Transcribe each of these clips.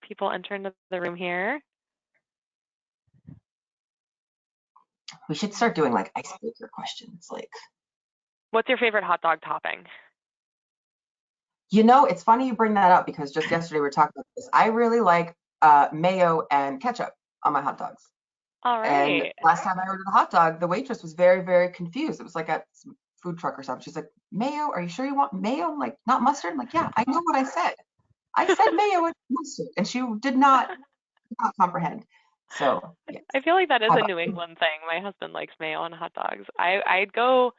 people enter into the room here. We should start doing like icebreaker questions. Like, what's your favorite hot dog topping? You know, it's funny you bring that up because just yesterday we were talking about this. I really like mayo and ketchup on my hot dogs. All right. And last time I ordered a hot dog, the waitress was very, very confused. It was like at some food truck or something. She's like, mayo? Are you sure you want mayo? I'm like, not mustard? I'm like, yeah, I know what I said. I said mayo and mustard. And she did not comprehend. So, yes. I feel like that is a New England thing. My husband likes mayo on hot dogs. I go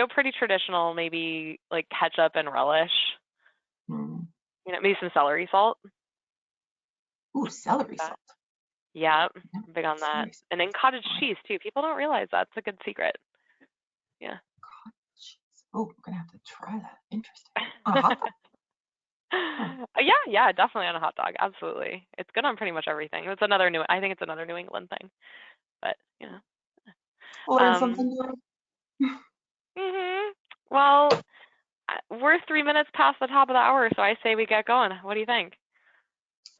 pretty traditional, maybe like ketchup and relish. Mm. You know, maybe some celery salt. Ooh, celery salt. Yeah, I'm big on that. And then cottage cheese too. People don't realize that's a good secret. Yeah. Cottage cheese. Oh, I'm gonna have to try that. Interesting. On a hot dog. Yeah, definitely on a hot dog. Absolutely. It's good on pretty much everything. I think it's another New England thing. But, you know. Learn something new. Well, we're 3 minutes past the top of the hour, so I say we get going. What do you think?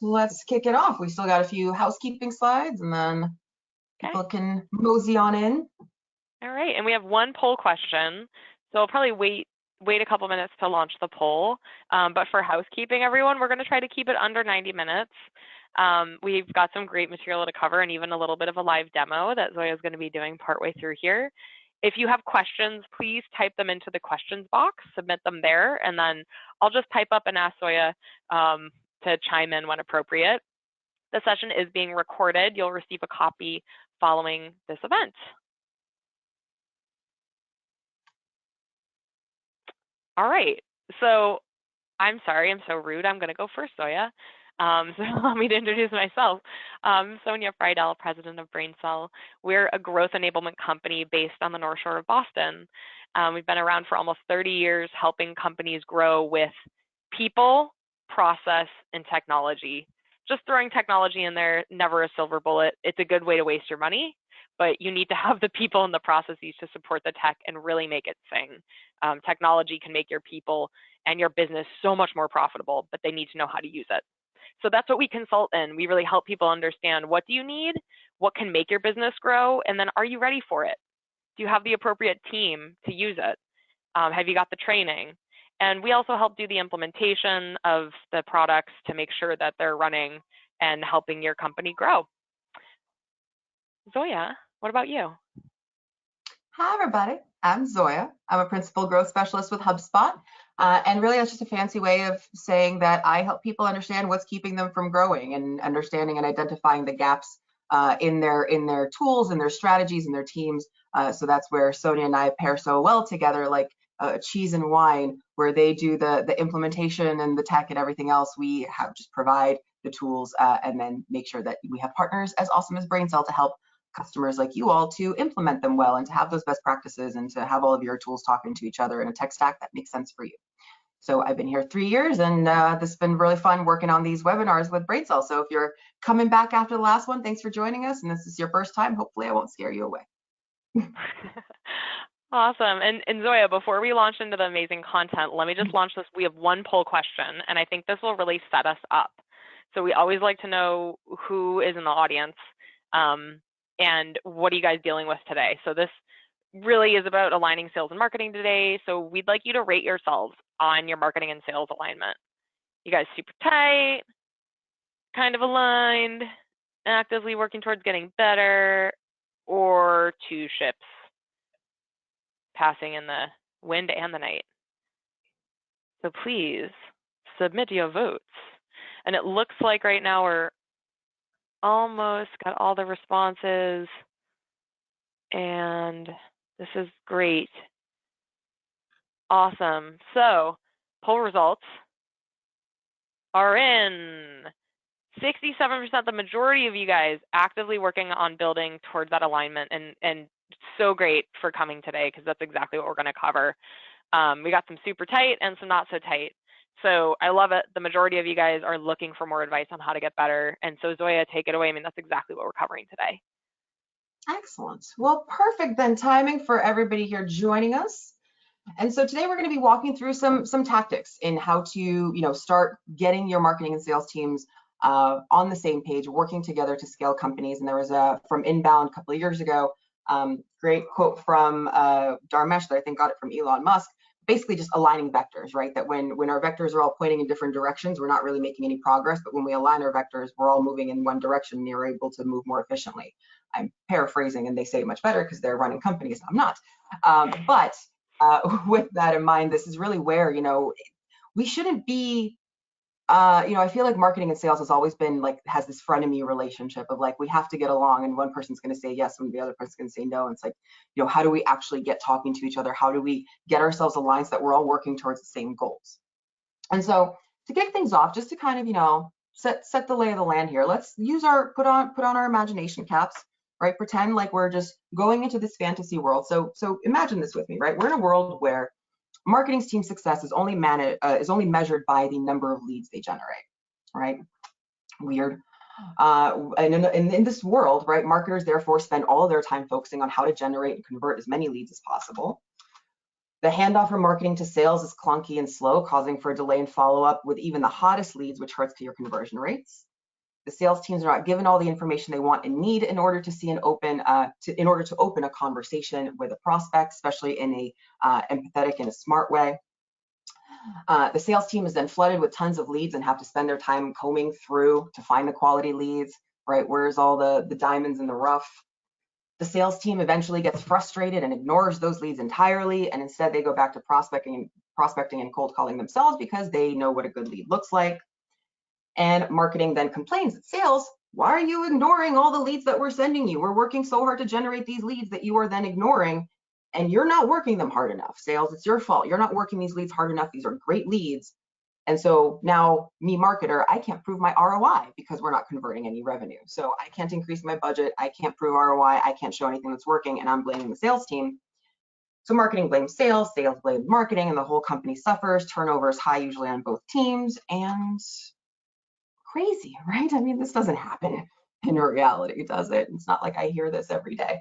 Let's kick it off. We still got a few housekeeping slides, and then people can mosey on in. All right, and we have one poll question, so I'll probably wait a couple minutes to launch the poll. But for housekeeping, everyone, we're going to try to keep it under 90 minutes. We've got some great material to cover and even a little bit of a live demo that Zoya is going to be doing partway through here. If you have questions, please type them into the questions box, submit them there, and then I'll just type up and ask Zoya to chime in when appropriate. The session is being recorded. You'll receive a copy following this event. All right, so I'm sorry, I'm so rude. I'm going to go first, Zoya. So allow me to introduce myself. Sonia Friedel, president of BrainSell. We're a growth enablement company based on the North Shore of Boston. We've been around for almost 30 years, helping companies grow with people, process, and technology. Just throwing technology in there, never a silver bullet. It's a good way to waste your money, but you need to have the people and the processes to support the tech and really make it sing. Technology can make your people and your business so much more profitable, but they need to know how to use it. So that's what we consult in. We really help people understand, what do you need, what can make your business grow, and then are you ready for it? Do you have the appropriate team to use it? Have you got the training? And we also help do the implementation of the products to make sure that they're running and helping your company grow. Zoya, what about you? Hi, everybody. I'm Zoya. I'm a principal growth specialist with HubSpot. And really, that's just a fancy way of saying that I help people understand what's keeping them from growing and understanding and identifying the gaps in their tools and their strategies and their teams. So that's where Sonia and I pair so well together, like cheese and wine, where they do the implementation and the tech and everything else. We have just provide the tools and then make sure that we have partners as awesome as BrainSell to help customers like you all to implement them well and to have those best practices and to have all of your tools talking to each other in a tech stack that makes sense for you. So I've been here 3 years, and this has been really fun working on these webinars with BrainSell. So if you're coming back after the last one, thanks for joining us. And this is your first time. Hopefully I won't scare you away. Awesome. And Zoya, before we launch into the amazing content, let me just launch this. We have one poll question, and I think this will really set us up. So we always like to know who is in the audience. And what are you guys dealing with today? So this really is about aligning sales and marketing today. So we'd like you to rate yourselves on your marketing and sales alignment. You guys super tight, kind of aligned, actively working towards getting better, or two ships passing in the wind and the night. So please submit your votes. And it looks like right now we're almost got all the responses, and this is great. Awesome. So poll results are in. 67%, the majority of you guys actively working on building towards that alignment, and so great for coming today, because that's exactly what we're going to cover. We got some super tight and some not so tight. So I love it. The majority of you guys are looking for more advice on how to get better. And so Zoya, take it away. I mean, that's exactly what we're covering today. Excellent. Well, perfect then timing for everybody here joining us. And so today we're going to be walking through some tactics in how to, start getting your marketing and sales teams on the same page, working together to scale companies. And there was from Inbound a couple of years ago, great quote from Dharmesh that I think got it from Elon Musk, basically just aligning vectors, right? That when our vectors are all pointing in different directions, we're not really making any progress, but when we align our vectors, we're all moving in one direction and you're able to move more efficiently. I'm paraphrasing and they say it much better because they're running companies, I'm not. But with that in mind, this is really where, we shouldn't be, I feel like marketing and sales has always been like, has this frenemy relationship of like, we have to get along and one person's going to say yes and the other person's going to say no. And it's like, how do we actually get talking to each other? How do we get ourselves aligned so that we're all working towards the same goals? And so to kick things off, just to kind of, set the lay of the land here, let's use put on our imagination caps, right? Pretend like we're just going into this fantasy world. So imagine this with me, right? We're in a world where marketing's team success is only measured by the number of leads they generate, right? Weird. And in this world, right, marketers therefore spend all of their time focusing on how to generate and convert as many leads as possible. The handoff from marketing to sales is clunky and slow, causing for a delay in follow-up with even the hottest leads, which hurts to your conversion rates. The sales teams are not given all the information they want and need in order to see an open, in order to open a conversation with a prospect, especially in a empathetic and a smart way. The sales team is then flooded with tons of leads and have to spend their time combing through to find the quality leads, right? Where's all the diamonds in the rough? The sales team eventually gets frustrated and ignores those leads entirely, and instead they go back to prospecting and cold calling themselves because they know what a good lead looks like. And marketing then complains at sales, why are you ignoring all the leads that we're sending you? We're working so hard to generate these leads that you are then ignoring, and you're not working them hard enough. Sales, it's your fault. You're not working these leads hard enough. These are great leads. And so now me, marketer, I can't prove my ROI because we're not converting any revenue. So I can't increase my budget. I can't prove ROI. I can't show anything that's working, and I'm blaming the sales team. So marketing blames sales blames marketing, and the whole company suffers. Turnover is high usually on both teams, and crazy, right? I mean, this doesn't happen in reality, does it? It's not like I hear this every day.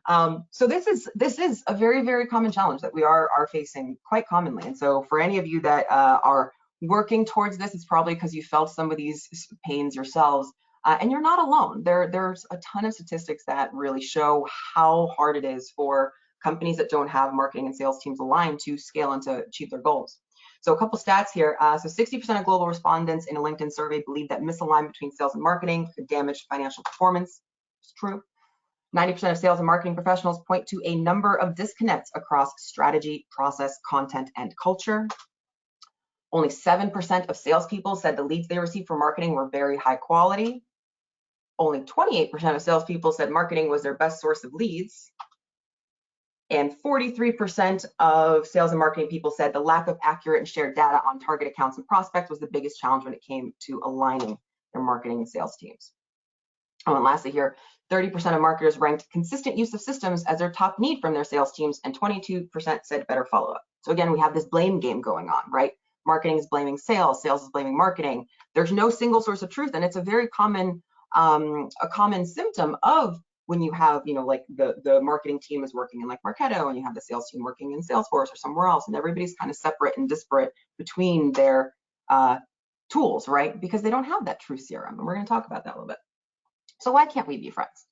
So this is a very, very common challenge that we are facing quite commonly. And so for any of you that are working towards this, it's probably because you felt some of these pains yourselves, and you're not alone. There's a ton of statistics that really show how hard it is for companies that don't have marketing and sales teams aligned to scale and to achieve their goals. So a couple stats here. So 60% of global respondents in a LinkedIn survey believe that misalignment between sales and marketing could damage financial performance. It's true. 90% of sales and marketing professionals point to a number of disconnects across strategy, process, content, and culture. Only 7% of salespeople said the leads they received from marketing were very high quality. Only 28% of salespeople said marketing was their best source of leads. And 43% of sales and marketing people said the lack of accurate and shared data on target accounts and prospects was the biggest challenge when it came to aligning their marketing and sales teams. Oh, and lastly here, 30% of marketers ranked consistent use of systems as their top need from their sales teams, and 22% said better follow-up. So again, we have this blame game going on, right? Marketing is blaming sales, sales is blaming marketing. There's no single source of truth, and it's a very common symptom of when you have, like the marketing team is working in like Marketo, and you have the sales team working in Salesforce or somewhere else, and everybody's kind of separate and disparate between their tools, right? Because they don't have that true CRM, and we're going to talk about that a little bit. So why can't we be friends,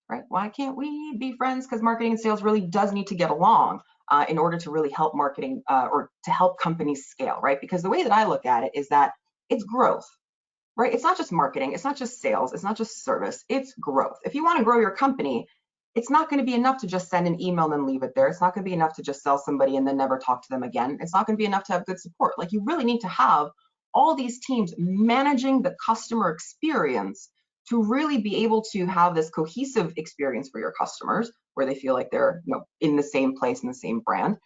right? Why can't we be friends? Because marketing and sales really does need to get along in order to really help marketing or to help companies scale, right? Because the way that I look at it is that it's growth. Right? It's not just marketing, it's not just sales, it's not just service, it's growth. If you want to grow your company, it's not going to be enough to just send an email and then leave it there. It's not going to be enough to just sell somebody and then never talk to them again. It's not going to be enough to have good support. Like, you really need to have all these teams managing the customer experience to really be able to have this cohesive experience for your customers, where they feel like they're in the same place, in the same brand.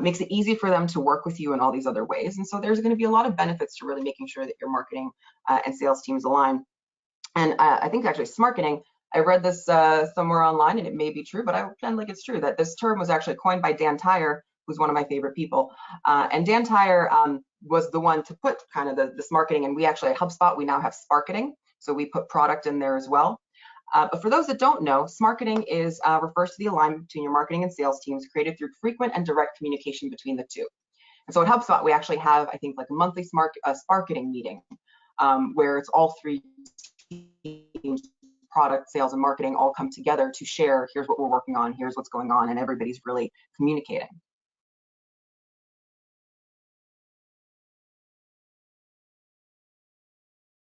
Makes it easy for them to work with you in all these other ways. And so there's going to be a lot of benefits to really making sure that your marketing and sales teams align. And I think actually Smarketing, I read this somewhere online, and it may be true, but I pretend like it's true, that this term was actually coined by Dan Tyre, who's one of my favorite people. And Dan Tyre was the one to put kind of this marketing, and we actually at HubSpot, we now have Smarketing. So we put product in there as well. But for those that don't know, Smarketing refers to the alignment between your marketing and sales teams created through frequent and direct communication between the two. And so at HubSpot, we actually have, I think, like a monthly Smarketing meeting. where it's all three teams, product, sales, and marketing, all come together to share, here's what we're working on, here's what's going on, and everybody's really communicating.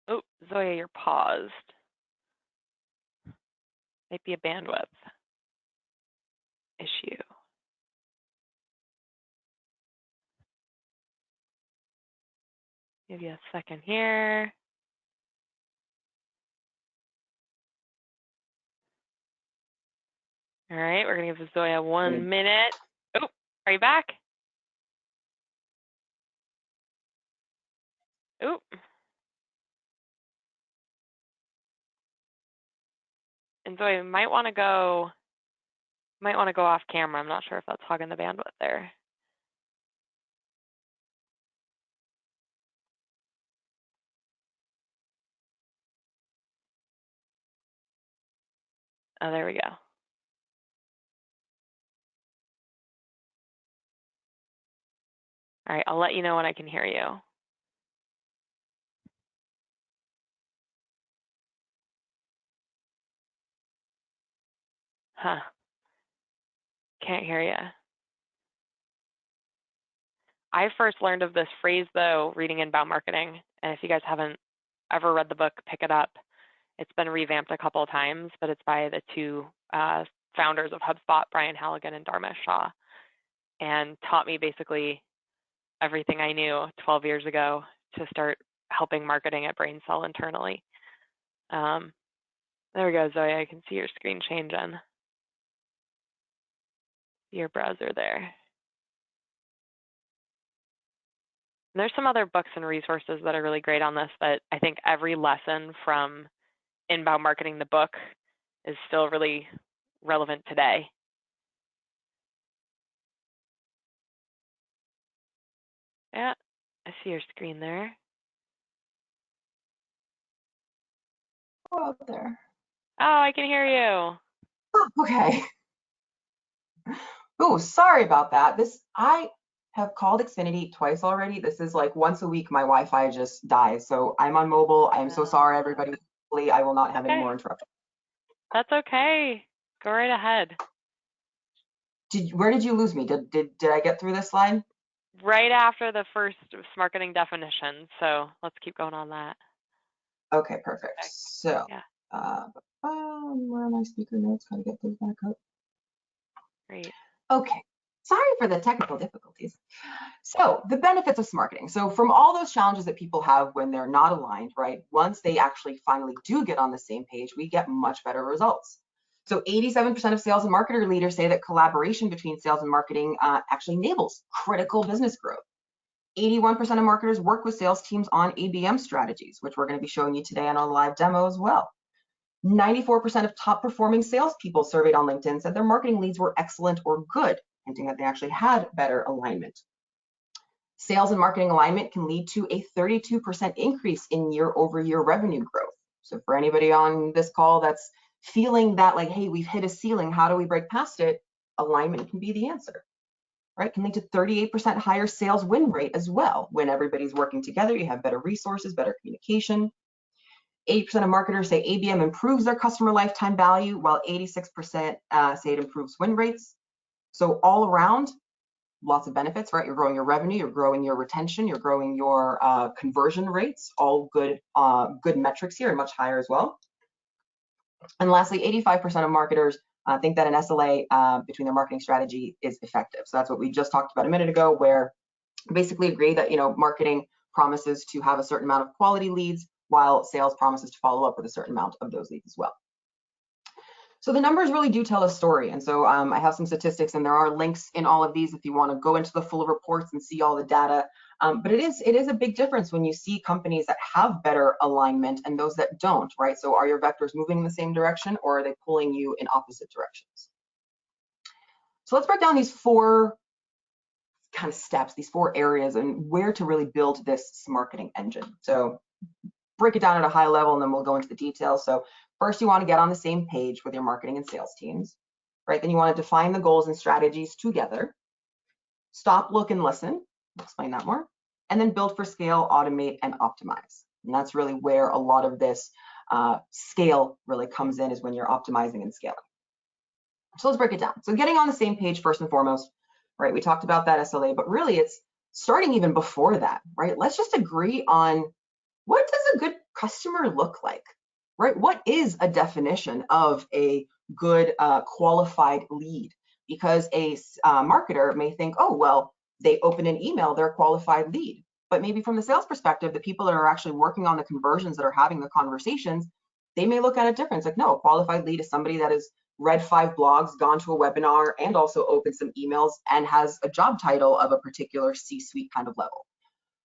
Oh, Zoya, you're paused. Might be a bandwidth issue. Give you a second here. All right, we're gonna give Zoya 1 minute. Oh, are you back? Oh. And Zoya, you might want to go off camera. I'm not sure if that's hogging the bandwidth there. Oh, there we go. All right, I'll let you know when I can hear you. Huh. Can't hear you. I first learned of this phrase, though, reading Inbound Marketing. And if you guys haven't ever read the book, pick it up. It's been revamped a couple of times, but it's by the two founders of HubSpot, Brian Halligan and Dharmesh Shah, and taught me basically everything I knew 12 years ago to start helping marketing at BrainSell internally. There we go, Zoya. I can see your screen changing. Your browser there. And there's some other books and resources that are really great on this, but I think every lesson from Inbound Marketing, the book, is still really relevant today. Yeah, I see your screen there. Go out there. Oh, I can hear you. Oh, okay. Oh, sorry about that. I have called Xfinity twice already. This is like once a week my Wi-Fi just dies. So I'm on mobile. I'm so sorry, everybody. Hopefully I will not have any more interruptions. That's okay. Go right ahead. Where did you lose me? Did I get through this slide? Right after the first Smarketing definition. So let's keep going on that. Okay, perfect. Okay. So, yeah. Where are my speaker notes? Gotta get those back up. Great. Okay. Sorry for the technical difficulties. So the benefits of Smarketing. So from all those challenges that people have when they're not aligned, right? Once they actually finally do get on the same page, we get much better results. So 87% of sales and marketer leaders say that collaboration between sales and marketing actually enables critical business growth. 81% of marketers work with sales teams on ABM strategies, which we're going to be showing you today on a live demo as well. 94% of top performing salespeople surveyed on LinkedIn said their marketing leads were excellent or good, hinting that they actually had better alignment. Sales and marketing alignment can lead to a 32% increase in year-over-year revenue growth. So for anybody on this call that's feeling that like, hey, we've hit a ceiling, how do we break past it? Alignment can be the answer, right? Can lead to 38% higher sales win rate as well. When everybody's working together, you have better resources, better communication. 80% of marketers say ABM improves their customer lifetime value, while 86% say it improves win rates. So all around, lots of benefits, right? You're growing your revenue, you're growing your retention, you're growing your conversion rates, all good metrics here and much higher as well. And lastly, 85% of marketers think that an SLA between their marketing strategy is effective. So that's what we just talked about a minute ago, where basically agree that, marketing promises to have a certain amount of quality leads, while sales promises to follow up with a certain amount of those leads as well. So the numbers really do tell a story. And so I have some statistics, and there are links in all of these if you want to go into the full reports and see all the data. But it is a big difference when you see companies that have better alignment and those that don't, right? So are your vectors moving in the same direction, or are they pulling you in opposite directions? So let's break down these four kind of steps, these four areas, and where to really build this marketing engine. So break it down at a high level, and then we'll go into the details. So first, you want to get on the same page with your marketing and sales teams, right? Then you want to define the goals and strategies together. Stop, look, and listen. I'll explain that more. And then build for scale, automate, and optimize. And that's really where a lot of this scale really comes in, is when you're optimizing and scaling. So let's break it down. So getting on the same page first and foremost, right? We talked about that SLA, but really it's starting even before that, right? Let's just agree on, what does a good customer look like, right? What is a definition of a good qualified lead? Because a marketer may think, oh, well, they open an email, they're a qualified lead. But maybe from the sales perspective, the people that are actually working on the conversions, that are having the conversations, they may look at it different. It's like, no, a qualified lead is somebody that has read 5 blogs, gone to a webinar, and also opened some emails, and has a job title of a particular C-suite kind of level.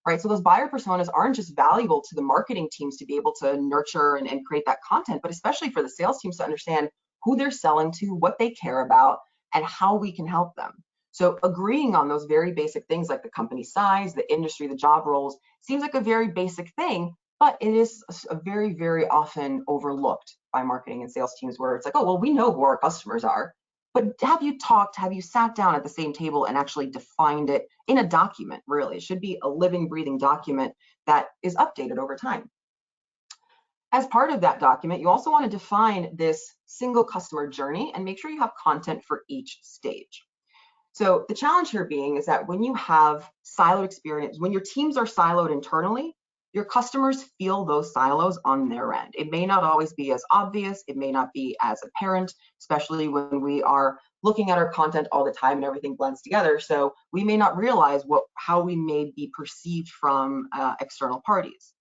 Right, so those buyer personas aren't just valuable to the marketing teams to be able to nurture and create that content, but especially for the sales teams to understand who they're selling to, what they care about, and how we can help them. So agreeing on those very basic things, like the company size, the industry, the job roles, seems like a very basic thing, but it is a very, very often overlooked by marketing and sales teams, where it's like, oh, well, we know who our customers are. But have you sat down at the same table and actually defined it in a document? Really, it should be a living, breathing document that is updated over time. As part of that document, you also want to define this single customer journey and make sure you have content for each stage. So the challenge here being is that when you have siloed experience, when your teams are siloed internally, your customers feel those silos on their end. It may not always be as obvious, it may not be as apparent, especially when we are looking at our content all the time and everything blends together. So we may not realize how we may be perceived from external parties.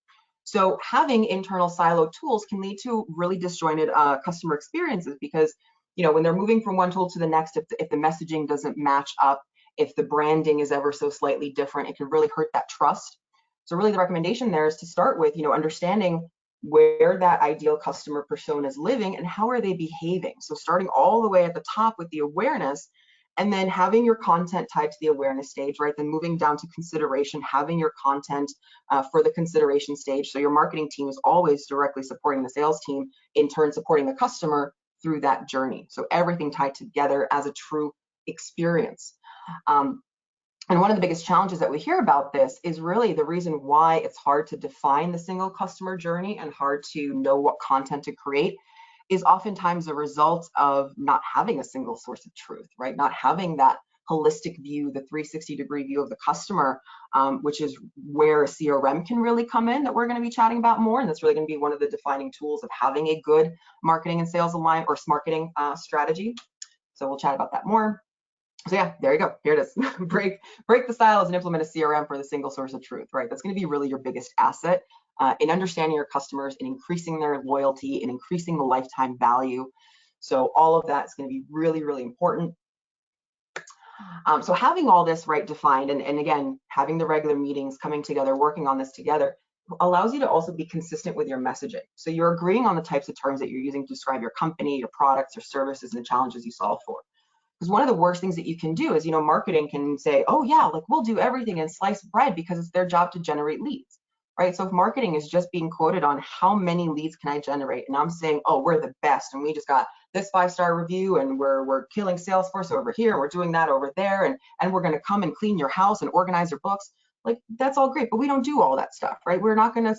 So having internal silo tools can lead to really disjointed customer experiences, because when they're moving from one tool to the next, if the messaging doesn't match up, if the branding is ever so slightly different, it can really hurt that trust. So really the recommendation there is to start with, understanding where that ideal customer persona is living and how are they behaving. So starting all the way at the top with the awareness, and then having your content tied to the awareness stage, right? Then moving down to consideration, having your content for the consideration stage. So your marketing team is always directly supporting the sales team, in turn supporting the customer through that journey. So everything tied together as a true experience. And one of the biggest challenges that we hear about this is really the reason why it's hard to define the single customer journey and hard to know what content to create is oftentimes a result of not having a single source of truth, right? Not having that holistic view, the 360-degree view of the customer, which is where a CRM can really come in, that we're going to be chatting about more. And that's really going to be one of the defining tools of having a good marketing and sales aligned or Smarketing strategy. So we'll chat about that more. So yeah, there you go. Here it is. break the silos and implement a CRM for the single source of truth, right? That's going to be really your biggest asset in understanding your customers, in increasing their loyalty, in increasing the lifetime value. So all of that is going to be really, really important. So having all this right defined, and again, having the regular meetings, coming together, working on this together, allows you to also be consistent with your messaging. So you're agreeing on the types of terms that you're using to describe your company, your products, your services, and the challenges you solve for. Because one of the worst things that you can do is, marketing can say, oh yeah, like we'll do everything and slice bread because it's their job to generate leads, right? So if marketing is just being quoted on how many leads can I generate, and I'm saying, oh, we're the best, and we just got this 5-star review, and we're killing Salesforce over here, we're doing that over there, and we're going to come and clean your house and organize your books, like that's all great, but we don't do all that stuff, right? We're not gonna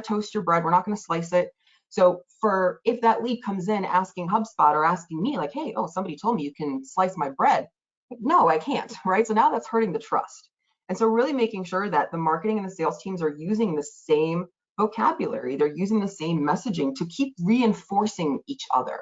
toast your bread, we're not gonna slice it. So if that lead comes in asking HubSpot or asking me like, hey, oh, somebody told me you can slice my bread. No, I can't, right? So now that's hurting the trust. And so really making sure that the marketing and the sales teams are using the same vocabulary, they're using the same messaging to keep reinforcing each other,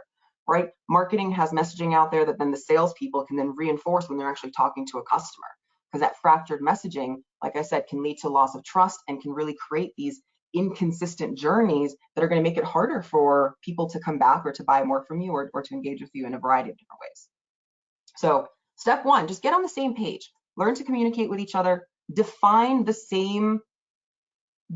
right? Marketing has messaging out there that then the salespeople can then reinforce when they're actually talking to a customer. Because that fractured messaging, like I said, can lead to loss of trust and can really create these inconsistent journeys that are going to make it harder for people to come back or to buy more from you or to engage with you in a variety of different ways. So step one, just get on the same page, learn to communicate with each other, define the same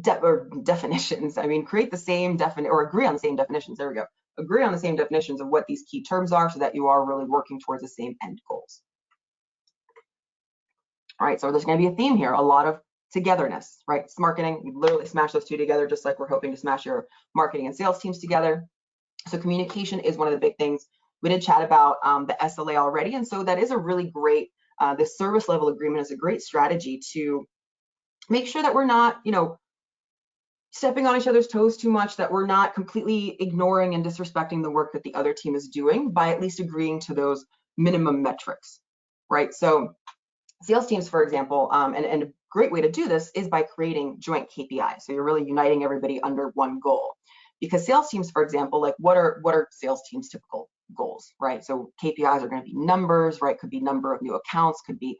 definitions. I mean, create the same or agree on the same definitions. There we go. Agree on the same definitions of what these key terms are so that you are really working towards the same end goals. All right, so there's going to be a theme here, a lot of togetherness, right? Smarketing, we literally smash those two together, just like we're hoping to smash your marketing and sales teams together. So communication is one of the big things. We did chat about the SLA already, and so that is a really great, the service level agreement is a great strategy to make sure that we're not, stepping on each other's toes too much, that we're not completely ignoring and disrespecting the work that the other team is doing by at least agreeing to those minimum metrics, right? So sales teams, for example, and a great way to do this is by creating joint KPIs. So you're really uniting everybody under one goal. Because sales teams, for example, like what are sales teams' typical goals, right? So KPIs are going to be numbers, right? Could be number of new accounts, could be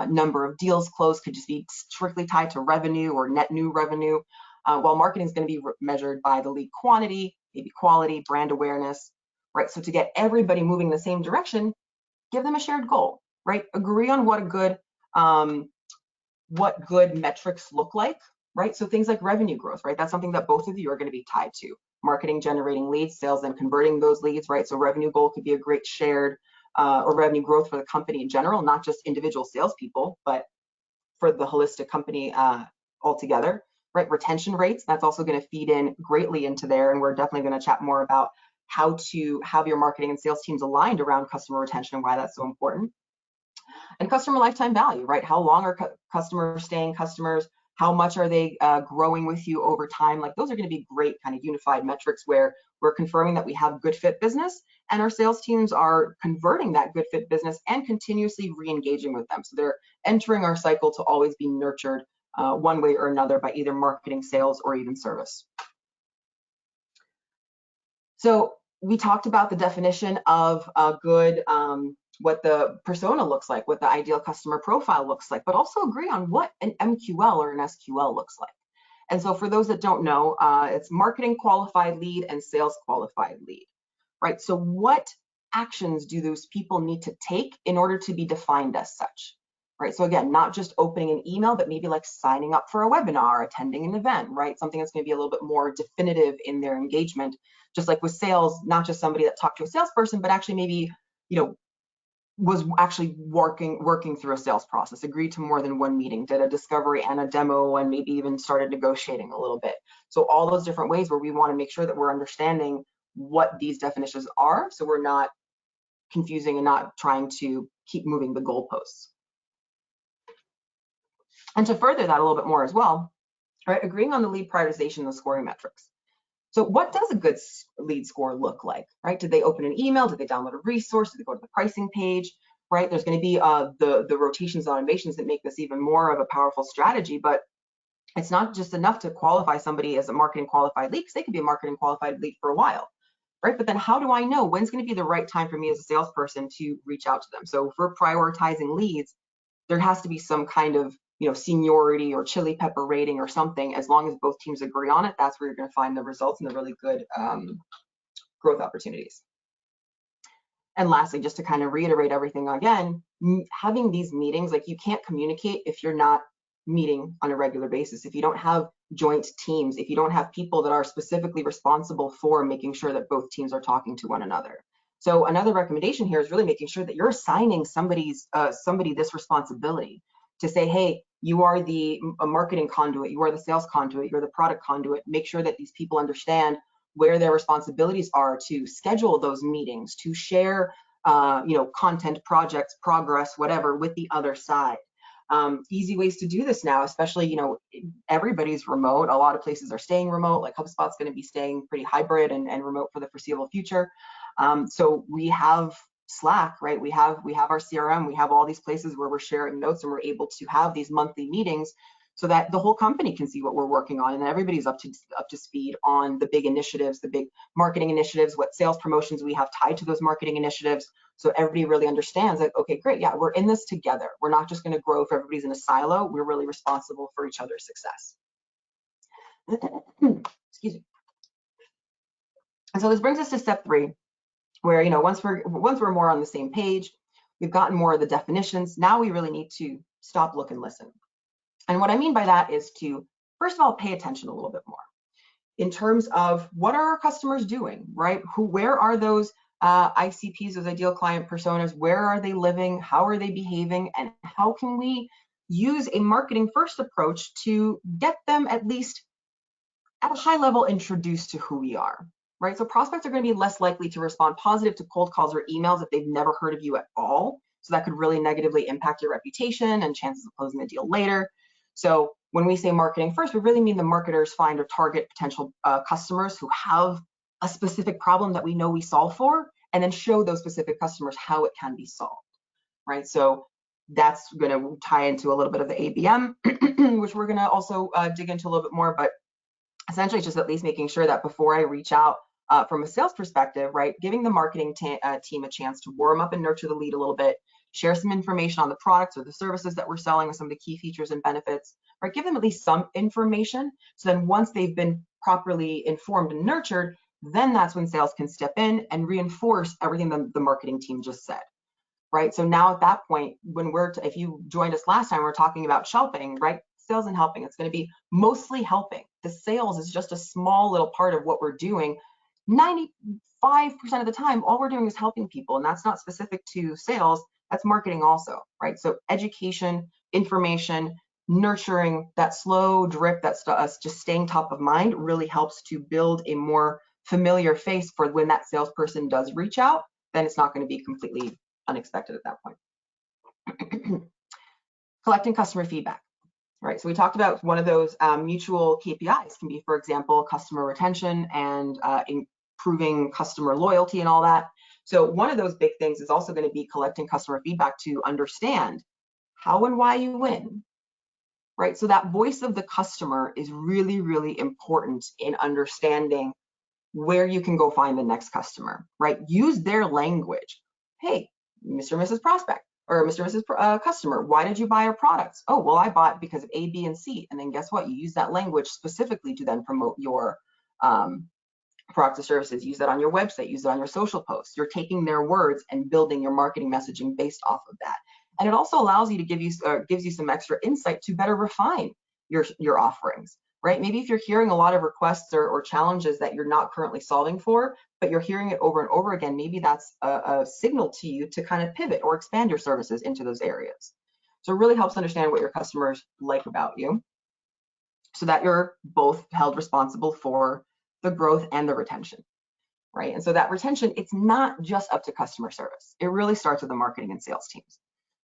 number of deals closed, could just be strictly tied to revenue or net new revenue. While marketing is going to be measured by the lead quantity, maybe quality, brand awareness, right? So to get everybody moving in the same direction, give them a shared goal, right? Agree on what good metrics look like, right? So things like revenue growth, right? That's something that both of you are going to be tied to. Marketing generating leads, sales then converting those leads, right? So revenue goal could be a great shared or revenue growth for the company in general, not just individual salespeople, but for the holistic company altogether, right? Retention rates, that's also going to feed in greatly into there. And we're definitely going to chat more about how to have your marketing and sales teams aligned around customer retention and why that's so important. And customer lifetime value, right? How long are customers staying customers? How much are they growing with you over time? Like those are going to be great kind of unified metrics where we're confirming that we have good fit business and our sales teams are converting that good fit business and continuously re-engaging with them. So they're entering our cycle to always be nurtured one way or another by either marketing, sales, or even service. So we talked about the definition of a good, what the persona looks like, what the ideal customer profile looks like, but also agree on what an MQL or an SQL looks like. And so for those that don't know, it's marketing qualified lead and sales qualified lead, right? So what actions do those people need to take in order to be defined as such, right? So again, not just opening an email, but maybe like signing up for a webinar, attending an event, right? Something that's going to be a little bit more definitive in their engagement. Just like with sales, not just somebody that talked to a salesperson, but actually maybe, was actually working through a sales process, agreed to more than one meeting, did a discovery and a demo, and maybe even started negotiating a little bit. So all those different ways where we want to make sure that we're understanding what these definitions are, so we're not confusing and not trying to keep moving the goalposts. And to further that a little bit more as well, right, agreeing on the lead prioritization and the scoring metrics. So what does a good lead score look like, right? Did they open an email? Did they download a resource? Did they go to the pricing page, right? There's going to be the rotations and automations that make this even more of a powerful strategy, but it's not just enough to qualify somebody as a marketing qualified lead, because they could be a marketing qualified lead for a while, right? But then how do I know when's going to be the right time for me as a salesperson to reach out to them? So if we're prioritizing leads, there has to be some kind of seniority or chili pepper rating or something. As long as both teams agree on it, that's where you're going to find the results and the really good growth opportunities. And lastly, just to kind of reiterate everything again, having these meetings, like you can't communicate if you're not meeting on a regular basis, if you don't have joint teams, if you don't have people that are specifically responsible for making sure that both teams are talking to one another. So another recommendation here is really making sure that you're assigning somebody this responsibility to say, hey, you are the marketing conduit, you are the sales conduit, you're the product conduit. Make sure that these people understand where their responsibilities are to schedule those meetings, to share content, projects, progress, whatever, with the other side. Easy ways to do this now, especially, everybody's remote. A lot of places are staying remote, like HubSpot's going to be staying pretty hybrid and remote for the foreseeable future. So we have Slack, right? We have our CRM, we have all these places where we're sharing notes and we're able to have these monthly meetings so that the whole company can see what we're working on and everybody's up to speed on the big initiatives, the big marketing initiatives, what sales promotions we have tied to those marketing initiatives. So everybody really understands that, okay, great, yeah, we're in this together. We're not just going to grow if everybody's in a silo. We're really responsible for each other's success. Excuse me. And so this brings us to step 3, where once we're more on the same page, we've gotten more of the definitions. Now we really need to stop, look, and listen. And what I mean by that is to, first of all, pay attention a little bit more in terms of what are our customers doing, right? Where are those ICPs, those ideal client personas? Where are they living? How are they behaving? And how can we use a marketing first approach to get them at least at a high level introduced to who we are, right? So prospects are going to be less likely to respond positive to cold calls or emails if they've never heard of you at all. So that could really negatively impact your reputation and chances of closing the deal later. So when we say marketing first, we really mean the marketers find or target potential customers who have a specific problem that we know we solve for, and then show those specific customers how it can be solved, right? So that's going to tie into a little bit of the ABM, which we're going to also dig into a little bit more, but essentially just at least making sure that before I reach out from a sales perspective, right, giving the marketing team a chance to warm up and nurture the lead a little bit, share some information on the products or the services that we're selling with some of the key features and benefits, right, give them at least some information. So then once they've been properly informed and nurtured, then that's when sales can step in and reinforce everything the marketing team just said. Right. So now at that point, when if you joined us last time, we're talking about shelving, right? Sales and helping. It's going to be mostly helping. The sales is just a small little part of what we're doing. 95% of the time, all we're doing is helping people. And that's not specific to sales. That's marketing also, right? So education, information, nurturing, that slow drip, that's us just staying top of mind really helps to build a more familiar face for when that salesperson does reach out, then it's not going to be completely unexpected at that point. Collecting customer feedback, right? So we talked about one of those mutual KPIs can be, for example, customer retention and improving customer loyalty and all that. So one of those big things is also going to be collecting customer feedback to understand how and why you win, right? So that voice of the customer is really, really important in understanding where you can go find the next customer, right? Use their language. Hey, Mr. and Mrs. Prospect or Mr. and Mrs. Customer, why did you buy our products? Oh, well, I bought because of A, B, and C. And then guess what? You use that language specifically to then promote your products or services. Use that on your website, use it on your social posts. You're taking their words and building your marketing messaging based off of that. And it also allows you to gives you some extra insight to better refine your offerings. Right? Maybe if you're hearing a lot of requests or challenges that you're not currently solving for, but you're hearing it over and over again, maybe that's a signal to you to kind of pivot or expand your services into those areas. So it really helps understand what your customers like about you so that you're both held responsible for the growth and the retention, right? And so that retention, it's not just up to customer service. It really starts with the marketing and sales teams.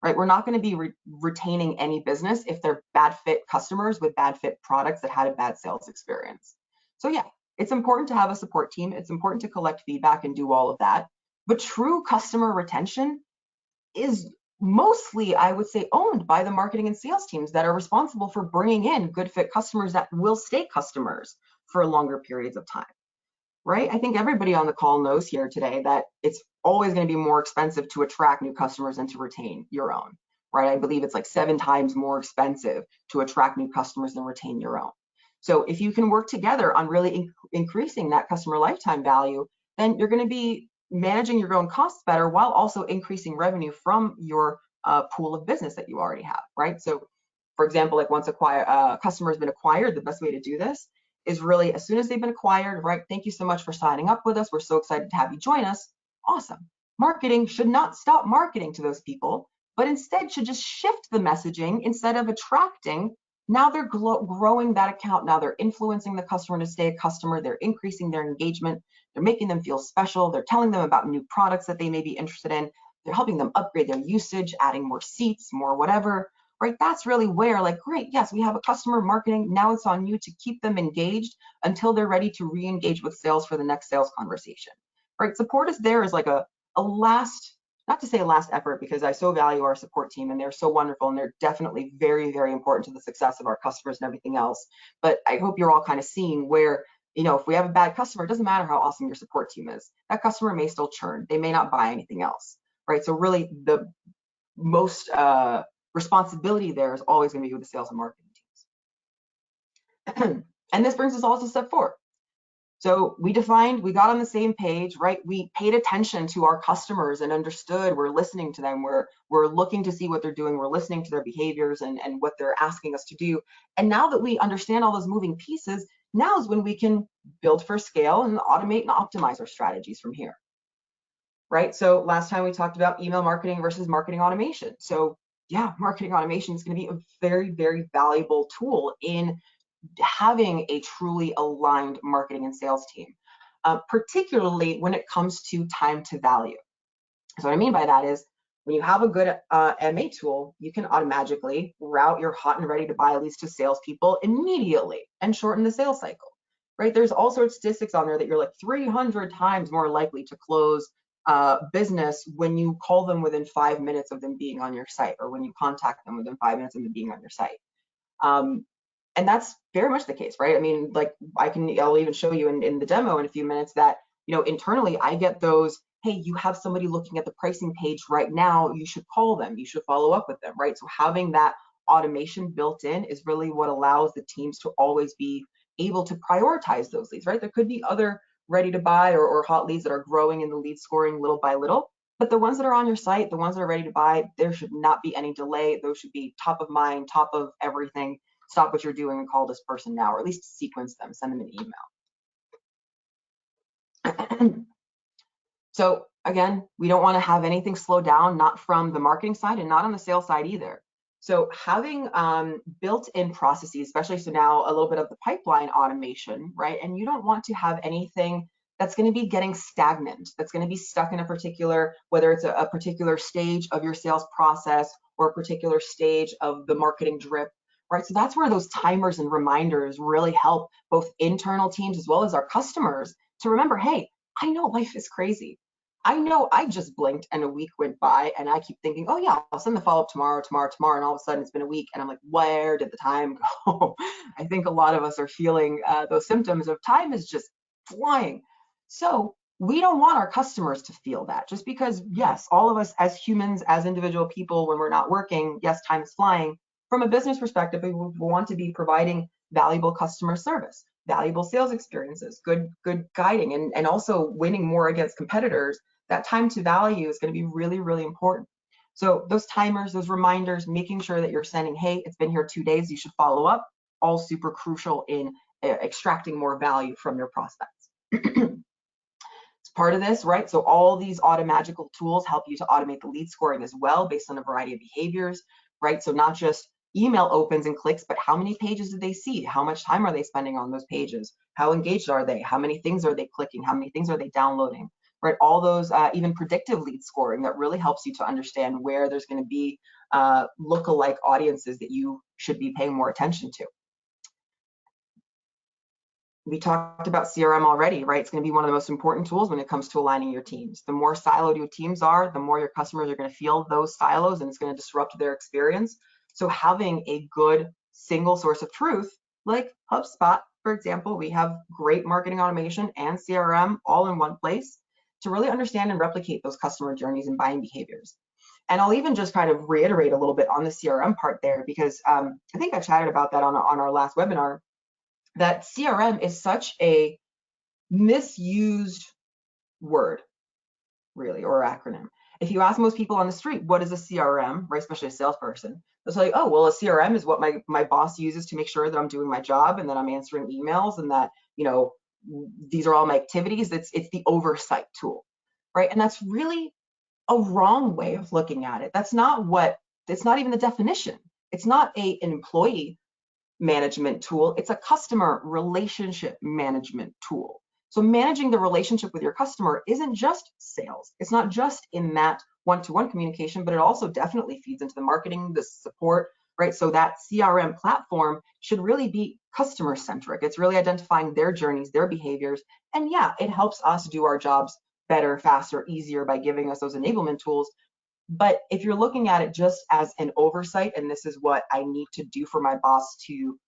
Right? We're not going to be retaining any business if they're bad fit customers with bad fit products that had a bad sales experience. So yeah, it's important to have a support team. It's important to collect feedback and do all of that. But true customer retention is mostly, I would say, owned by the marketing and sales teams that are responsible for bringing in good fit customers that will stay customers for longer periods of time. Right? I think everybody on the call knows here today that it's always going to be more expensive to attract new customers than to retain your own, right? I believe it's like 7 times more expensive to attract new customers than retain your own. So if you can work together on really increasing that customer lifetime value, then you're going to be managing your own costs better while also increasing revenue from your pool of business that you already have, right? So for example, like once a customer has been acquired, the best way to do this is really as soon as they've been acquired, right? Thank you so much for signing up with us. We're so excited to have you join us. Awesome. Marketing should not stop marketing to those people, but instead should just shift the messaging. Instead of attracting, now they're growing that account. Now they're influencing the customer to stay a customer. They're increasing their engagement. They're making them feel special. They're telling them about new products that they may be interested in. They're helping them upgrade their usage, adding more seats, more whatever. Right? That's really where, like, great, yes, we have a customer marketing. Now it's on you to keep them engaged until they're ready to re-engage with sales for the next sales conversation. Right? Support is there as like a last, not to say a last effort, because I so value our support team and they're so wonderful and they're definitely very, very important to the success of our customers and everything else. But I hope you're all kind of seeing where, you know, if we have a bad customer, it doesn't matter how awesome your support team is. That customer may still churn. They may not buy anything else. Right? So really the most responsibility there is always going to be with the sales and marketing teams. And this brings us all to step 4. So we got on the same page, right? We paid attention to our customers and understood, we're listening to them. We're looking to see what they're doing. We're listening to their behaviors and what they're asking us to do. And now that we understand all those moving pieces, now is when we can build for scale and automate and optimize our strategies from here. Right? So last time we talked about email marketing versus marketing automation. So yeah, marketing automation is going to be a very, very valuable tool in having a truly aligned marketing and sales team, particularly when it comes to time to value. So what I mean by that is When you have a good MA tool, you can automatically route your hot and ready to buy leads to salespeople immediately and shorten the sales cycle, right? There's all sorts of statistics on there that you're like 300 times more likely to close business when you call them within 5 minutes of them being on your site, or when you contact them within 5 minutes of them being on your site. And that's very much the case, right? I mean, like I'll even show you in the demo in a few minutes that, internally I get those, hey, you have somebody looking at the pricing page right now, you should call them, you should follow up with them, right? So having that automation built in is really what allows the teams to always be able to prioritize those leads, right? There could be other ready to buy or hot leads that are growing in the lead scoring little by little, but the ones that are on your site, the ones that are ready to buy, there should not be any delay. Those should be top of mind, top of everything. Stop what you're doing and call this person now, or at least sequence them, send them an email. So again, we don't want to have anything slow down, not from the marketing side and not on the sales side either. So having built-in processes, especially so now a little bit of the pipeline automation, right? And you don't want to have anything that's going to be getting stagnant, that's going to be stuck in a particular, whether it's a particular stage of your sales process or a particular stage of the marketing drip, right? So that's where those timers and reminders really help both internal teams as well as our customers to remember, hey, I know life is crazy. I know I just blinked and a week went by and I keep thinking, oh yeah, I'll send the follow-up tomorrow. And all of a sudden it's been a week and I'm like, where did the time go? I think a lot of us are feeling those symptoms of time is just flying. So we don't want our customers to feel that, just because, yes, all of us as humans, as individual people, when we're not working, yes, time is flying. From a business perspective, we want to be providing valuable customer service, valuable sales experiences, good guiding, and also winning more against competitors. That time to value is going to be really, really important. So those timers, those reminders, making sure that you're sending, hey, it's been here 2 days, you should follow up, all super crucial in extracting more value from your prospects. It's part of this, right? So all these automagical tools help you to automate the lead scoring as well, based on a variety of behaviors, right? So not just email opens and clicks, but how many pages did they see? How much time are they spending on those pages? How engaged are they? How many things are they clicking? How many things are they downloading? Right? All those even predictive lead scoring that really helps you to understand where there's going to be lookalike audiences that you should be paying more attention to. We talked about CRM already, right? It's going to be one of the most important tools when it comes to aligning your teams. The more siloed your teams are, the more your customers are going to feel those silos, and it's going to disrupt their experience. So having a good single source of truth, like HubSpot, for example, we have great marketing automation and CRM all in one place to really understand and replicate those customer journeys and buying behaviors. And I'll even just kind of reiterate a little bit on the CRM part there, because I think I chatted about that on our last webinar, that CRM is such a misused word, really, or acronym. If you ask most people on the street, what is a CRM, right, especially a salesperson, they'll say, oh, well, a CRM is what my boss uses to make sure that I'm doing my job and that I'm answering emails and that, these are all my activities. It's the oversight tool, right? And that's really a wrong way of looking at it. It's not even the definition. It's not an employee management tool. It's a customer relationship management tool. So managing the relationship with your customer isn't just sales. It's not just in that one-to-one communication, but it also definitely feeds into the marketing, the support, right? So that CRM platform should really be customer centric. It's really identifying their journeys, their behaviors. And yeah, it helps us do our jobs better, faster, easier by giving us those enablement tools. But if you're looking at it just as an oversight, and this is what I need to do for my boss to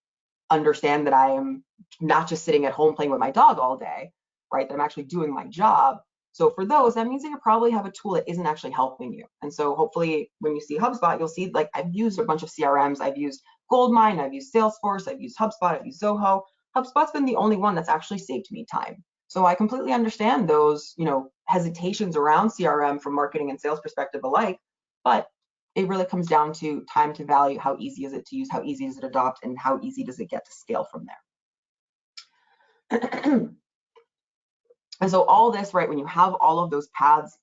understand that I am not just sitting at home playing with my dog all day, right? That I'm actually doing my job. So for those, that means that you probably have a tool that isn't actually helping you. And so hopefully when you see HubSpot, you'll see, like, I've used a bunch of CRMs. I've used Goldmine, I've used Salesforce, I've used HubSpot, I've used Zoho. HubSpot's been the only one that's actually saved me time. So I completely understand those, hesitations around CRM from marketing and sales perspective alike, but it really comes down to time to value. How easy is it to use? How easy is it to adopt? And how easy does it get to scale from there? And so all this, right, when you have all of those paths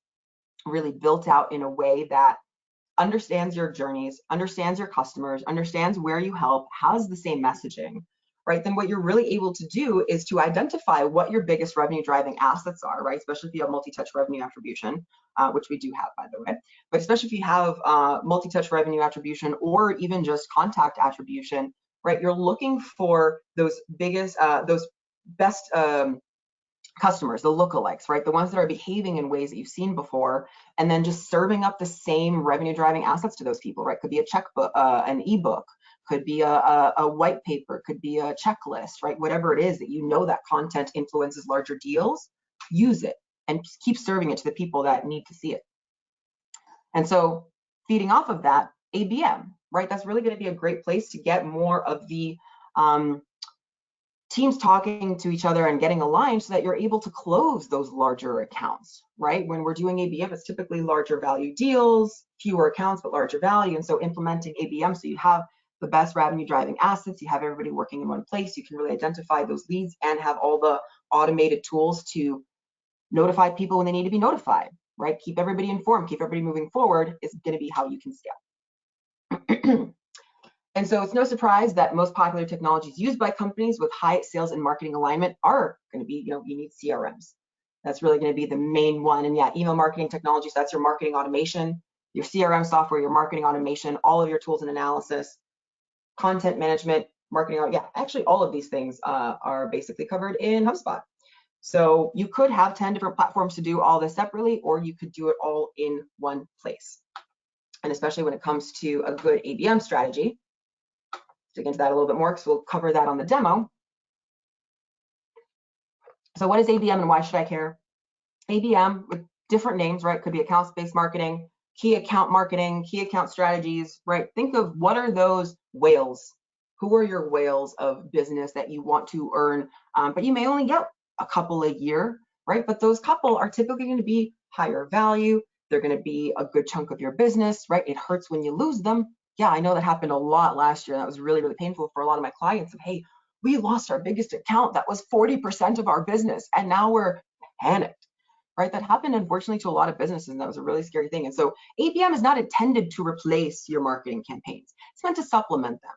really built out in a way that understands your journeys, understands your customers, understands where you help, has the same messaging, right, then what you're really able to do is to identify what your biggest revenue driving assets are, right, especially if you have multi-touch revenue attribution, which we do have, by the way, but especially if you have multi-touch revenue attribution or even just contact attribution, right, you're looking for those biggest, those best customers, the lookalikes, right? The ones that are behaving in ways that you've seen before, and then just serving up the same revenue driving assets to those people, right? Could be a checkbook, an ebook, could be a white paper, could be a checklist, right? Whatever it is that you know that content influences larger deals, use it and keep serving it to the people that need to see it. And so feeding off of that, ABM, right? That's really going to be a great place to get more of the teams talking to each other and getting aligned so that you're able to close those larger accounts, right? When we're doing ABM, it's typically larger value deals, fewer accounts, but larger value. And so implementing ABM, so you have the best revenue driving assets, you have everybody working in one place, you can really identify those leads and have all the automated tools to notify people when they need to be notified, right? Keep everybody informed, keep everybody moving forward is going to be how you can scale. And so it's no surprise that most popular technologies used by companies with high sales and marketing alignment are going to be, you need CRMs. That's really going to be the main one. And yeah, email marketing technologies, that's your marketing automation, your CRM software, your marketing automation, all of your tools and analysis, content management, marketing. Yeah, actually all of these things are basically covered in HubSpot. So you could have 10 different platforms to do all this separately, or you could do it all in one place. And especially when it comes to a good ABM strategy, dig into that a little bit more because we'll cover that on the demo. So what is ABM and why should I care? ABM with different names, right? Could be accounts-based marketing, key account strategies, right? Think of what are those whales? Who are your whales of business that you want to earn? But you may only get a couple a year, right? But those couple are typically going to be higher value. They're going to be a good chunk of your business, right? It hurts when you lose them. Yeah, I know that happened a lot last year. That was really, really painful for a lot of my clients. Of, hey, we lost our biggest account. That was 40% of our business. And now we're panicked, right? That happened, unfortunately, to a lot of businesses. And that was a really scary thing. And so ABM is not intended to replace your marketing campaigns. It's meant to supplement them.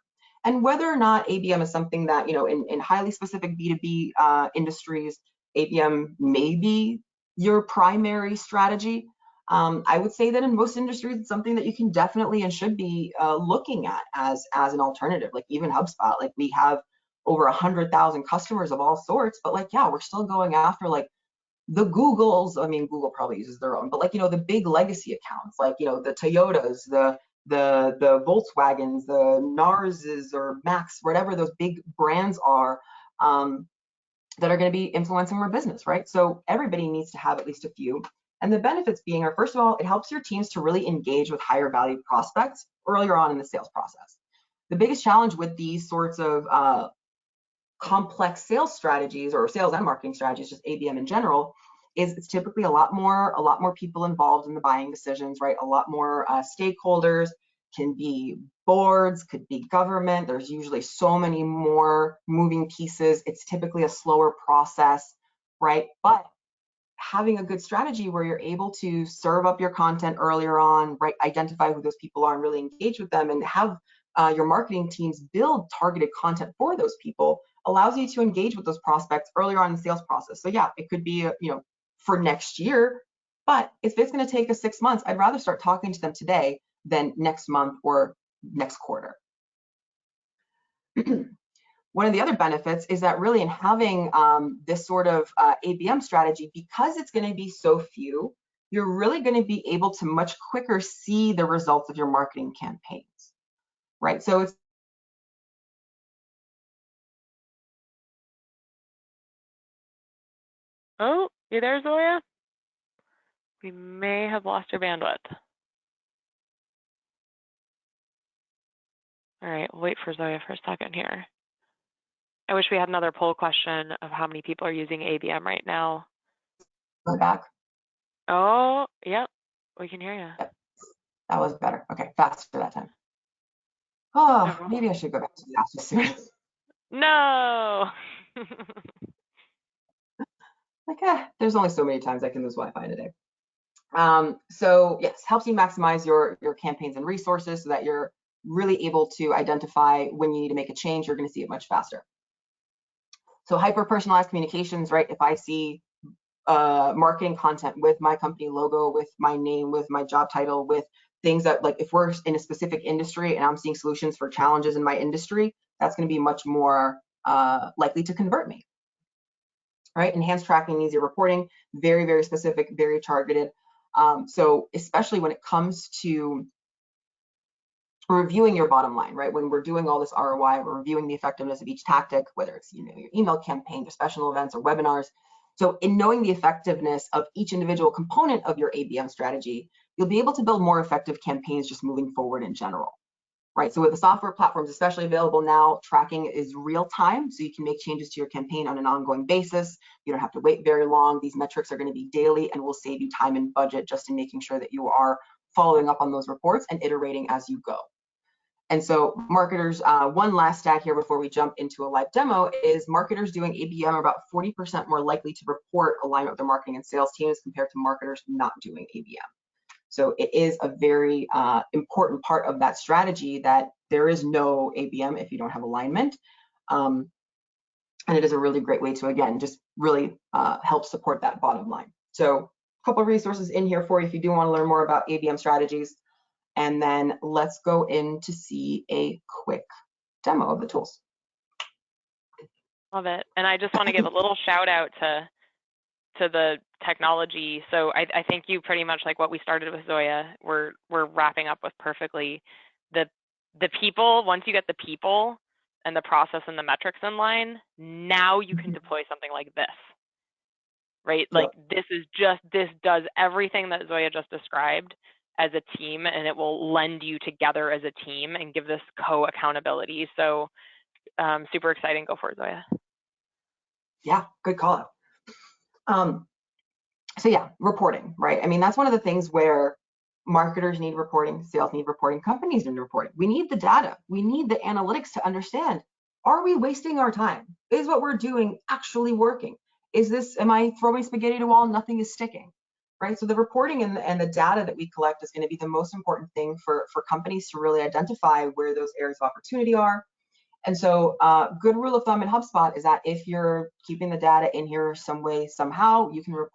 And whether or not ABM is something that, in highly specific B2B industries, ABM may be your primary strategy. I would say that in most industries, it's something that you can definitely and should be looking at as an alternative. Like even HubSpot, like we have over 100,000 customers of all sorts, but like, yeah, we're still going after like the Googles. I mean, Google probably uses their own, but like, the big legacy accounts, like, the Toyotas, the Volkswagens, the Narses or Max, whatever those big brands are, that are going to be influencing our business, right? So everybody needs to have at least a few. And the benefits being are, first of all, it helps your teams to really engage with higher value prospects earlier on in the sales process. The biggest challenge with these sorts of complex sales strategies or sales and marketing strategies, just ABM in general, is it's typically a lot more people involved in the buying decisions, right? A lot more stakeholders, can be boards, could be government. There's usually so many more moving pieces. It's typically a slower process, right? But having a good strategy where you're able to serve up your content earlier on, right? Identify who those people are and really engage with them, and have your marketing teams build targeted content for those people allows you to engage with those prospects earlier on in the sales process. So yeah, it could be, for next year, but if it's going to take us 6 months, I'd rather start talking to them today than next month or next quarter. One of the other benefits is that really in having this sort of ABM strategy, because it's going to be so few, you're really going to be able to much quicker see the results of your marketing campaigns, right? So it's Oh, you there, Zoya? We may have lost your bandwidth. All right, we'll wait for Zoya for a second here. I wish we had another poll question of how many people are using ABM right now. go back. Oh, yep, we can hear you. Yep. That was better. Okay, faster that time. Oh, maybe I should go back to the office soon. No. Like, there's only so many times I can lose Wi-Fi in a day. So yes, helps you maximize your campaigns and resources so that you're really able to identify when you need to make a change. You're going to see it much faster. So hyper-personalized communications, right? If I see marketing content with my company logo, with my name, with my job title, with things that, like, if we're in a specific industry and I'm seeing solutions for challenges in my industry, that's going to be much more likely to convert me, right? Enhanced tracking, easier reporting, very, very specific, very targeted. So especially when it comes to reviewing your bottom line, right? When we're doing all this ROI, we're reviewing the effectiveness of each tactic, whether it's, you know, your email campaigns or special events or webinars. So in knowing the effectiveness of each individual component of your ABM strategy, you'll be able to build more effective campaigns just moving forward in general, right? So with the software platforms especially available now, tracking is real time, so you can make changes to your campaign on an ongoing basis. You don't have to wait very long. These metrics are going to be daily and will save you time and budget just in making sure that you are following up on those reports and iterating as you go. And so marketers, one last stat here before we jump into a live demo is marketers doing ABM are about 40% more likely to report alignment with their marketing and sales teams compared to marketers not doing ABM. So it is a very important part of that strategy that there is no ABM if you don't have alignment. And it is a really great way to, again, just really help support that bottom line. So a couple of resources in here for you if you do want to learn more about ABM strategies. And then let's go in to see a quick demo of the tools. Love it. And I just want to give a little shout out to the technology. So I think you pretty much, like what we started with Zoya, we're wrapping up with perfectly. The people, once you get the people and the process and the metrics in line, now you can deploy something like this, right? Like this does everything that Zoya just described as a team, and it will lend you together as a team and give this co-accountability. So super exciting. Go for it, Zoya. Yeah, good call out. So yeah, reporting, right? I mean, that's one of the things where marketers need reporting, sales need reporting, companies need reporting. We need the data. We need the analytics to understand, are we wasting our time? Is what we're doing actually working? Is this, am I throwing spaghetti at a wall, nothing is sticking, right? So the reporting and the data that we collect is going to be the most important thing for companies to really identify where those areas of opportunity are. And so good rule of thumb in HubSpot is that if you're keeping the data in here some way, somehow, you can report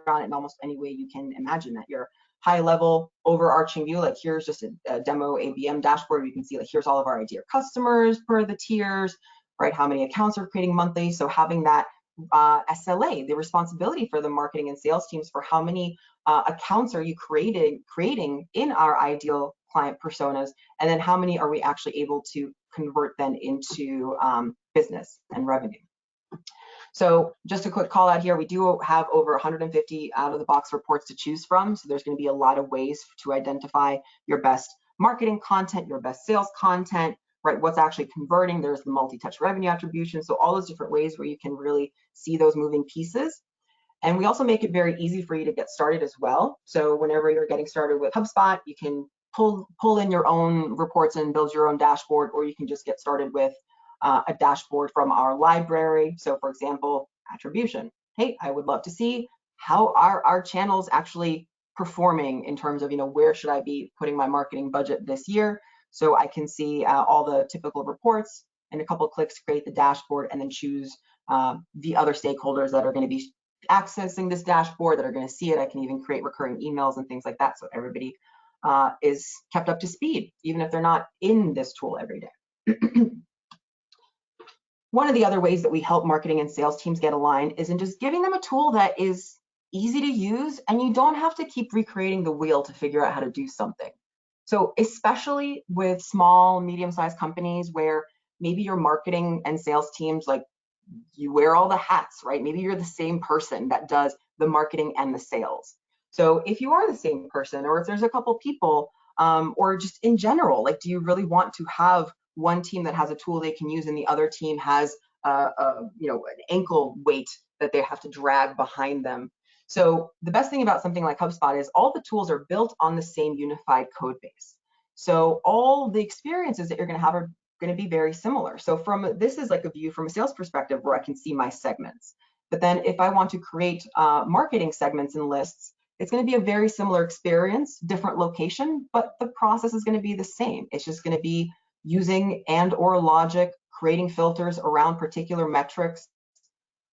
on it in almost any way you can imagine. That your high level overarching view, like here's just a demo ABM dashboard, you can see like here's all of our ideal customers per the tiers, right? How many accounts are creating monthly. So having that SLA, the responsibility for the marketing and sales teams for how many accounts are you creating in our ideal client personas, and then how many are we actually able to convert then into business and revenue. So just a quick call out here, we do have over 150 out of the box reports to choose from. So there's going to be a lot of ways to identify your best marketing content, your best sales content, right? What's actually converting. There's the multi-touch revenue attribution. So all those different ways where you can really see those moving pieces. And we also make it very easy for you to get started as well. So whenever you're getting started with HubSpot, you can pull in your own reports and build your own dashboard, or you can just get started with a dashboard from our library. So for example, attribution. Hey, I would love to see how are our channels actually performing in terms of, you know, where should I be putting my marketing budget this year? So I can see all the typical reports, in a couple of clicks, create the dashboard, and then choose the other stakeholders that are going to be accessing this dashboard, that are going to see it. I can even create recurring emails and things like that, so everybody is kept up to speed, even if they're not in this tool every day. One of the other ways that we help marketing and sales teams get aligned is in just giving them a tool that is easy to use, and you don't have to keep recreating the wheel to figure out how to do something. So especially with small, medium-sized companies where maybe your marketing and sales teams, like, you wear all the hats, right? Maybe you're the same person that does the marketing and the sales. So if you are the same person, or if there's a couple people, or just in general, like, do you really want to have one team that has a tool they can use and the other team has you know, an ankle weight that they have to drag behind them? So the best thing about something like HubSpot is all the tools are built on the same unified code base. So all the experiences that you're going to have are going to be very similar. So this is like a view from a sales perspective where I can see my segments. But then if I want to create marketing segments and lists, it's going to be a very similar experience, different location, but the process is going to be the same. It's just going to be using and/or logic, creating filters around particular metrics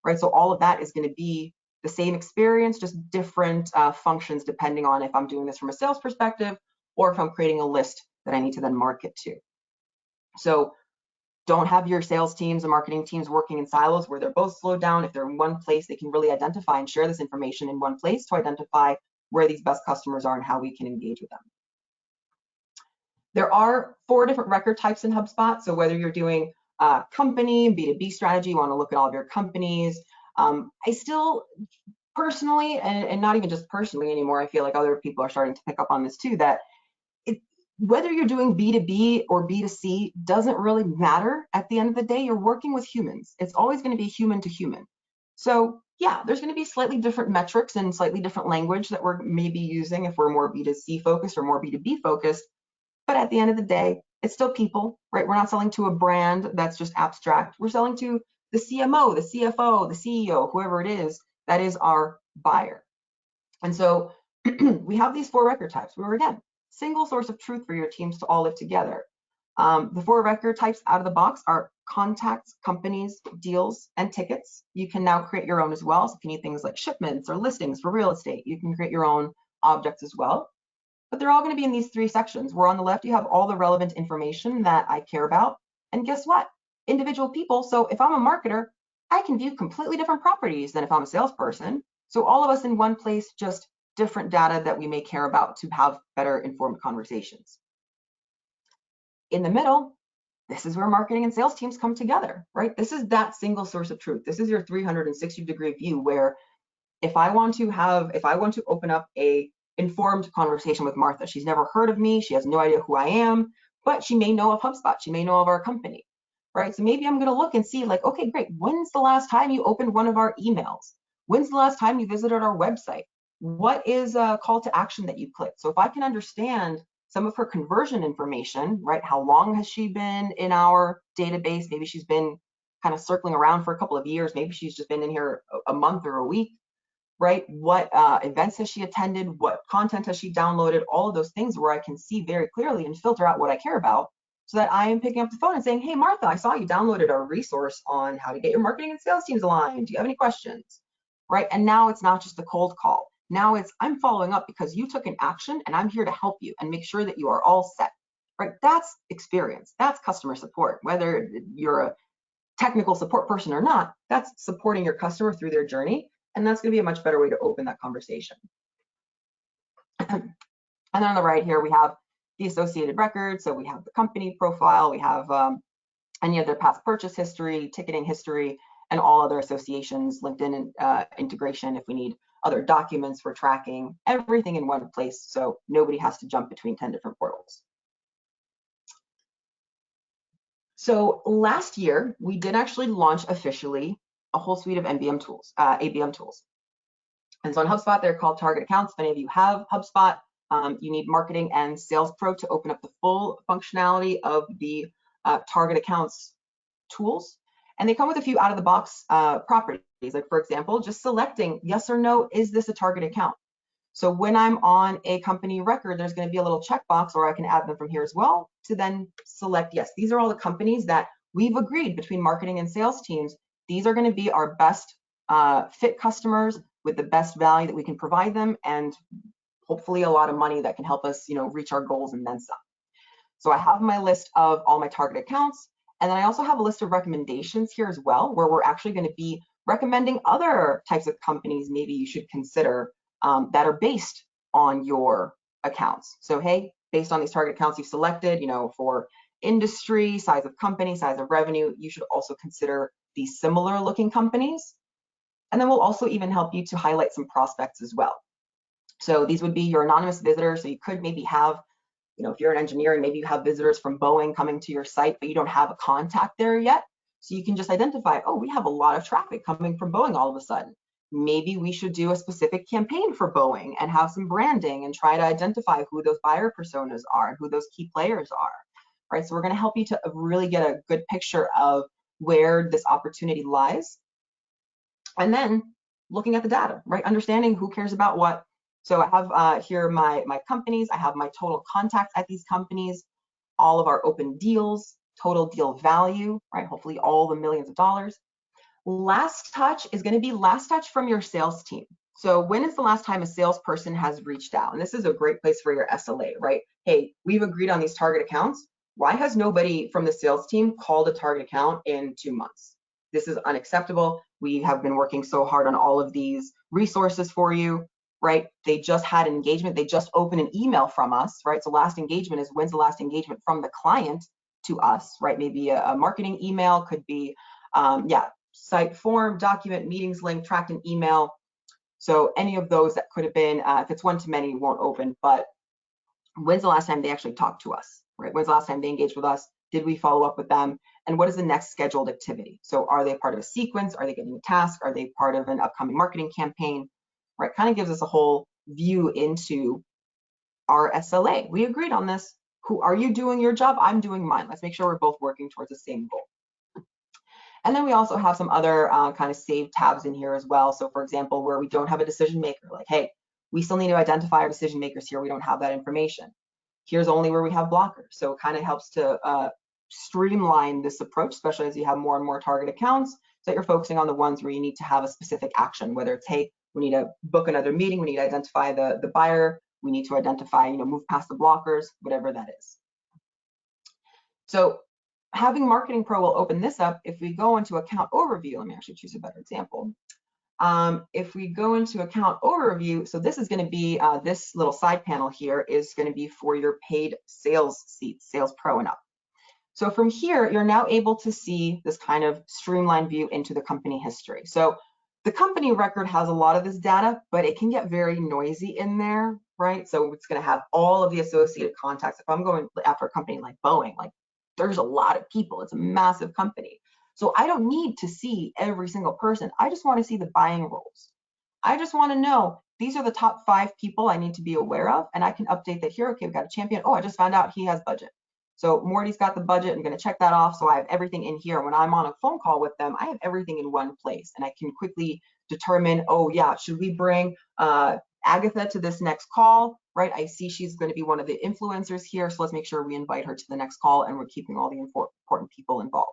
right? So all of that is going to be the same experience, just different functions depending on if I'm doing this from a sales perspective or if I'm creating a list that I need to then market to. So don't have your sales teams and marketing teams working in silos where they're both slowed down. If they're in one place, they can really identify and share this information in one place to identify where these best customers are and how we can engage with them. There are 4 different record types in HubSpot. So whether you're doing company, B2B strategy, you want to look at all of your companies. I still personally, and not even just personally anymore, I feel like other people are starting to pick up on this too, that whether you're doing B2B or B2C doesn't really matter. At the end of the day, you're working with humans. It's always going to be human to human. So yeah, there's going to be slightly different metrics and slightly different language that we're maybe using if we're more B2C focused or more B2B focused. But at the end of the day, it's still people, right? We're not selling to a brand that's just abstract. We're selling to the CMO, the CFO, the CEO, whoever it is, that is our buyer. And so we have these 4 record types. Where again, single source of truth for your teams to all live together. The 4 record types out of the box are contacts, companies, deals, and tickets. You can now create your own as well. So if you need things like shipments or listings for real estate, you can create your own objects as well. But they're all going to be in these 3 sections, where on the left you have all the relevant information that I care about. And guess what? Individual people. So if I'm a marketer, I can view completely different properties than if I'm a salesperson. So all of us in one place, just different data that we may care about to have better informed conversations. In the middle, this is where marketing and sales teams come together, right? This is that single source of truth. This is your 360-degree view, where if I want to open up a informed conversation with Martha, she's never heard of me, she has no idea who I am, but she may know of HubSpot, she may know of our company, right? So maybe I'm going to look and see, like, okay, great, when's the last time you opened one of our emails? When's the last time you visited our website? What is a call to action that you clicked? So if I can understand some of her conversion information, right? How long has she been in our database? Maybe she's been kind of circling around for a couple of years. Maybe she's just been in here a month or a week, right? What events has she attended? What content has she downloaded? All of those things where I can see very clearly and filter out what I care about, so that I am picking up the phone and saying, hey, Martha, I saw you downloaded our resource on how to get your marketing and sales teams aligned. Do you have any questions? Right? And now it's not just a cold call. Now it's, I'm following up because you took an action and I'm here to help you and make sure that you are all set, right? That's experience. That's customer support. Whether you're a technical support person or not, that's supporting your customer through their journey. And that's going to be a much better way to open that conversation. And then on the right here, we have the associated records. So we have the company profile, we have any of their past purchase history, ticketing history, and all other associations, LinkedIn integration if we need other documents for tracking, everything in one place, so nobody has to jump between 10 different portals. So last year, we did actually launch officially a whole suite of ABM tools. And so on HubSpot, they're called target accounts. If any of you have HubSpot, you need Marketing and Sales Pro to open up the full functionality of the target accounts tools. And they come with a few out-of-the-box properties. Like, for example, just selecting yes or no, is this a target account? So when I'm on a company record, there's going to be a little checkbox, or I can add them from here as well, to then select yes. These are all the companies that we've agreed between marketing and sales teams. These are going to be our best fit customers with the best value that we can provide them, and hopefully a lot of money that can help us, reach our goals and then some. So I have my list of all my target accounts. And then I also have a list of recommendations here as well, where we're actually going to be recommending other types of companies maybe you should consider that are based on your accounts. So, hey, based on these target accounts you've selected, for industry, size of company, size of revenue, you should also consider these similar looking companies. And then we'll also even help you to highlight some prospects as well. So these would be your anonymous visitors. So you could maybe have, if you're an engineer and maybe you have visitors from Boeing coming to your site, but you don't have a contact there yet. So you can just identify, oh, we have a lot of traffic coming from Boeing all of a sudden. Maybe we should do a specific campaign for Boeing and have some branding and try to identify who those buyer personas are and who those key players are, right? So we're going to help you to really get a good picture of where this opportunity lies. And then looking at the data, right? Understanding who cares about what. So I have here my companies. I have my total contacts at these companies, all of our open deals, total deal value, right? Hopefully all the millions of dollars. Last touch is going to be last touch from your sales team. So when is the last time a salesperson has reached out? And this is a great place for your SLA, right? Hey, we've agreed on these target accounts. Why has nobody from the sales team called a target account in 2 months? This is unacceptable. We have been working so hard on all of these resources for you, right? They just had an engagement. They just opened an email from us, right? So last engagement is, when's the last engagement from the client to us, right? Maybe a marketing email, could be, site form, document, meetings link, tracked an email. So any of those that could have been, if it's one to many, it won't open, but when's the last time they actually talked to us, right? When's the last time they engaged with us? Did we follow up with them? And what is the next scheduled activity? So are they part of a sequence? Are they getting a task? Are they part of an upcoming marketing campaign, right? Kind of gives us a whole view into our SLA. We agreed on this. Who are you doing your job? I'm doing mine. Let's make sure we're both working towards the same goal. And then we also have some other kind of saved tabs in here as well. So for example, where we don't have a decision maker, like, hey, we still need to identify our decision makers here. We don't have that information. Here's only where we have blockers. So it kind of helps to streamline this approach, especially as you have more and more target accounts, so that you're focusing on the ones where you need to have a specific action, whether it's, hey, we need to book another meeting, we need to identify the buyer, we need to identify, move past the blockers, whatever that is. So having Marketing Pro will open this up. If we go into account overview, let me actually choose a better example. If we go into account overview, so this is going to be, this little side panel here is going to be for your paid sales seats, Sales Pro and up. So from here, you're now able to see this kind of streamlined view into the company history. So the company record has a lot of this data, but it can get very noisy in there, right? So it's going to have all of the associated contacts. If I'm going after a company like Boeing, like, there's a lot of people. It's a massive company. So I don't need to see every single person. I just want to see the buying roles. I just want to know these are the top 5 people I need to be aware of, and I can update that here. Okay, we've got a champion. Oh, I just found out he has budget. So Morty's got the budget. I'm going to check that off. So I have everything in here. When I'm on a phone call with them, I have everything in one place, and I can quickly determine, oh yeah, should we bring Agatha to this next call, right? I see she's going to be one of the influencers here, so let's make sure we invite her to the next call, and we're keeping all the important people involved.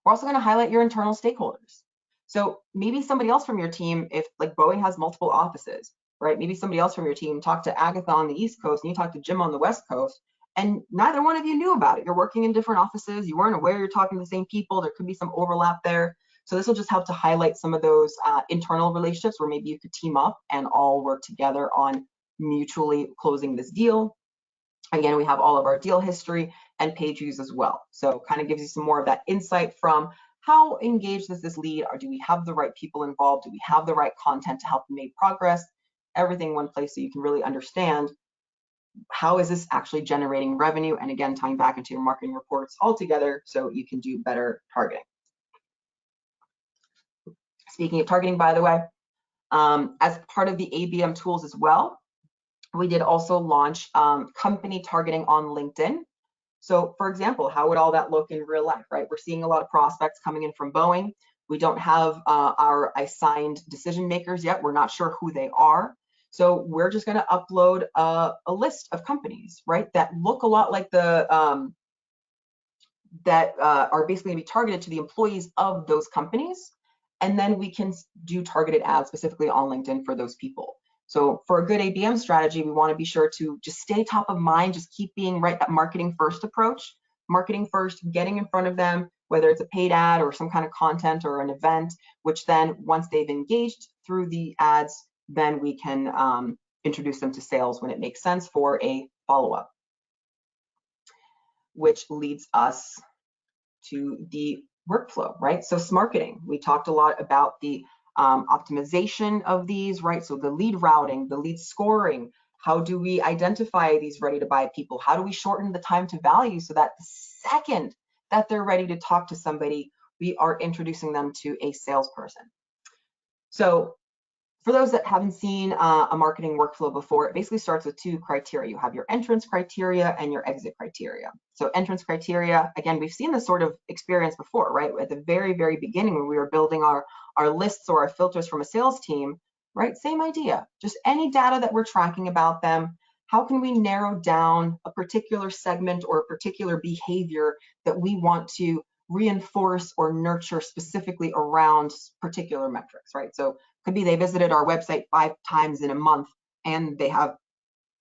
We're also going to highlight your internal stakeholders. So maybe somebody else from your team, if like Boeing has multiple offices, right? Maybe somebody else from your team talked to Agatha on the East Coast and you talked to Jim on the West Coast, and neither one of you knew about it. You're working in different offices. You weren't aware you're talking to the same people. There could be some overlap there. So this will just help to highlight some of those internal relationships where maybe you could team up and all work together on mutually closing this deal. Again, we have all of our deal history and page views as well. So kind of gives you some more of that insight from how engaged is this lead, or do we have the right people involved? Do we have the right content to help them make progress? Everything in one place so you can really understand how is this actually generating revenue, and again, tying back into your marketing reports all together so you can do better targeting. Speaking of targeting, by the way, as part of the ABM tools as well, we did also launch company targeting on LinkedIn. So for example, how would all that look in real life, right? We're seeing a lot of prospects coming in from Boeing. We don't have our assigned decision makers yet. We're not sure who they are. So we're just going to upload a list of companies, right, that look a lot like the, that are basically going to be targeted to the employees of those companies. And then we can do targeted ads specifically on LinkedIn for those people. So for a good ABM strategy, we want to be sure to just stay top of mind, just keep being right, that marketing first approach, marketing first, getting in front of them, whether it's a paid ad or some kind of content or an event, which then once they've engaged through the ads, then we can introduce them to sales when it makes sense for a follow-up, which leads us to the workflow, right? So Smarketing, we talked a lot about the optimization of these, right? So the lead routing, the lead scoring, how do we identify these ready to buy people? How do we shorten the time to value so that the second that they're ready to talk to somebody, we are introducing them to a salesperson? So for those that haven't seen a marketing workflow before, it basically starts with 2 criteria. You have your entrance criteria and your exit criteria. So entrance criteria, again, we've seen this sort of experience before, right? At the very, very beginning when we were building our lists or our filters from a sales team, right? Same idea, just any data that we're tracking about them, how can we narrow down a particular segment or a particular behavior that we want to reinforce or nurture specifically around particular metrics, right? So it could be they visited our website 5 times in a month and they have,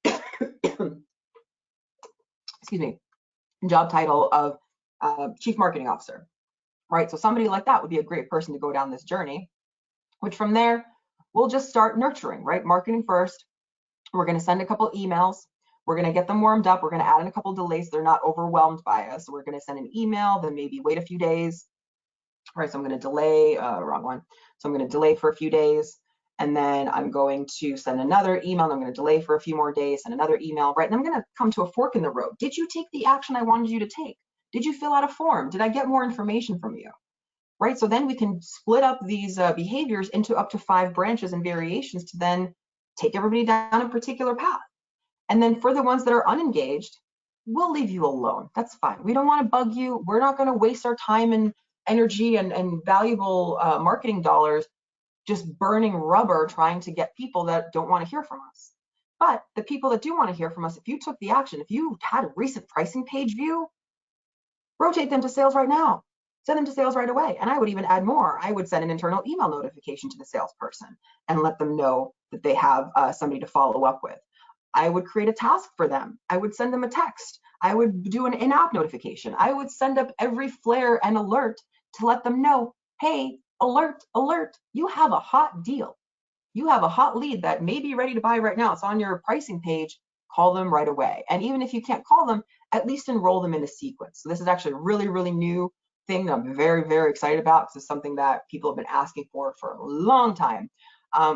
excuse me, job title of Chief Marketing Officer, right? So somebody like that would be a great person to go down this journey, which from there, we'll just start nurturing, right? Marketing first. We're going to send a couple emails. We're going to get them warmed up. We're going to add in a couple delays. They're not overwhelmed by us. So we're going to send an email, then maybe wait a few days. All right, so I'm going to delay, wrong one. So I'm going to delay for a few days. And then I'm going to send another email. And I'm going to delay for a few more days and another email, right? And I'm going to come to a fork in the road. Did you take the action I wanted you to take? Did you fill out a form? Did I get more information from you? Right, so then we can split up these behaviors into up to 5 branches and variations to then take everybody down a particular path. And then for the ones that are unengaged, we'll leave you alone. That's fine. We don't want to bug you. We're not going to waste our time and energy and valuable marketing dollars just burning rubber trying to get people that don't want to hear from us. But the people that do want to hear from us, if you took the action, if you had a recent pricing page view, rotate them to sales right now. Send them to sales right away. And I would even add more. I would send an internal email notification to the salesperson and let them know that they have somebody to follow up with. I would create a task for them. I would send them a text. I would do an in-app notification. I would send up every flare and alert to let them know, hey, alert, alert, you have a hot deal. You have a hot lead that may be ready to buy right now. It's on your pricing page. Call them right away. And even if you can't call them, at least enroll them in a sequence. So this is actually a really, really new thing that I'm very, very excited about because it's something that people have been asking for a long time.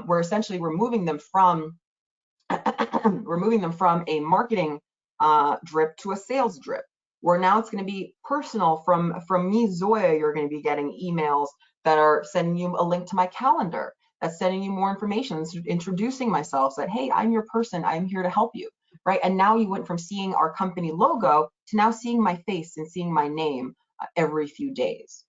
We're essentially removing them from a marketing drip to a sales drip, where now it's going to be personal. From me, Zoya, you're going to be getting emails that are sending you a link to my calendar, that's sending you more information, introducing myself, that, hey, I'm your person, I'm here to help you, right? And now you went from seeing our company logo to now seeing my face and seeing my name every few days,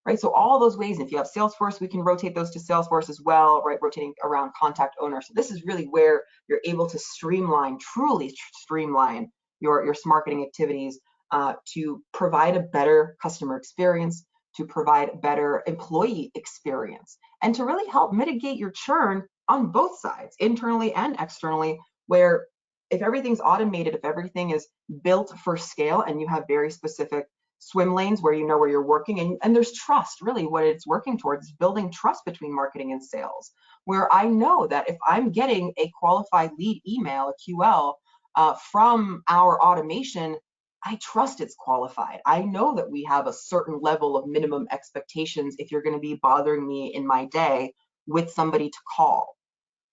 right? So all those ways, if you have Salesforce, we can rotate those to Salesforce as well, right? Rotating around contact owner. So this is really where you're able to streamline, truly streamline your marketing activities to provide a better customer experience, to provide better employee experience, and to really help mitigate your churn on both sides, internally and externally, where if everything's automated, if everything is built for scale and you have very specific swim lanes where you know where you're working, and there's trust, really what it's working towards is building trust between marketing and sales, where I know that if I'm getting a qualified lead email, a QL, from our automation, I trust it's qualified. I know that we have a certain level of minimum expectations if you're going to be bothering me in my day with somebody to call,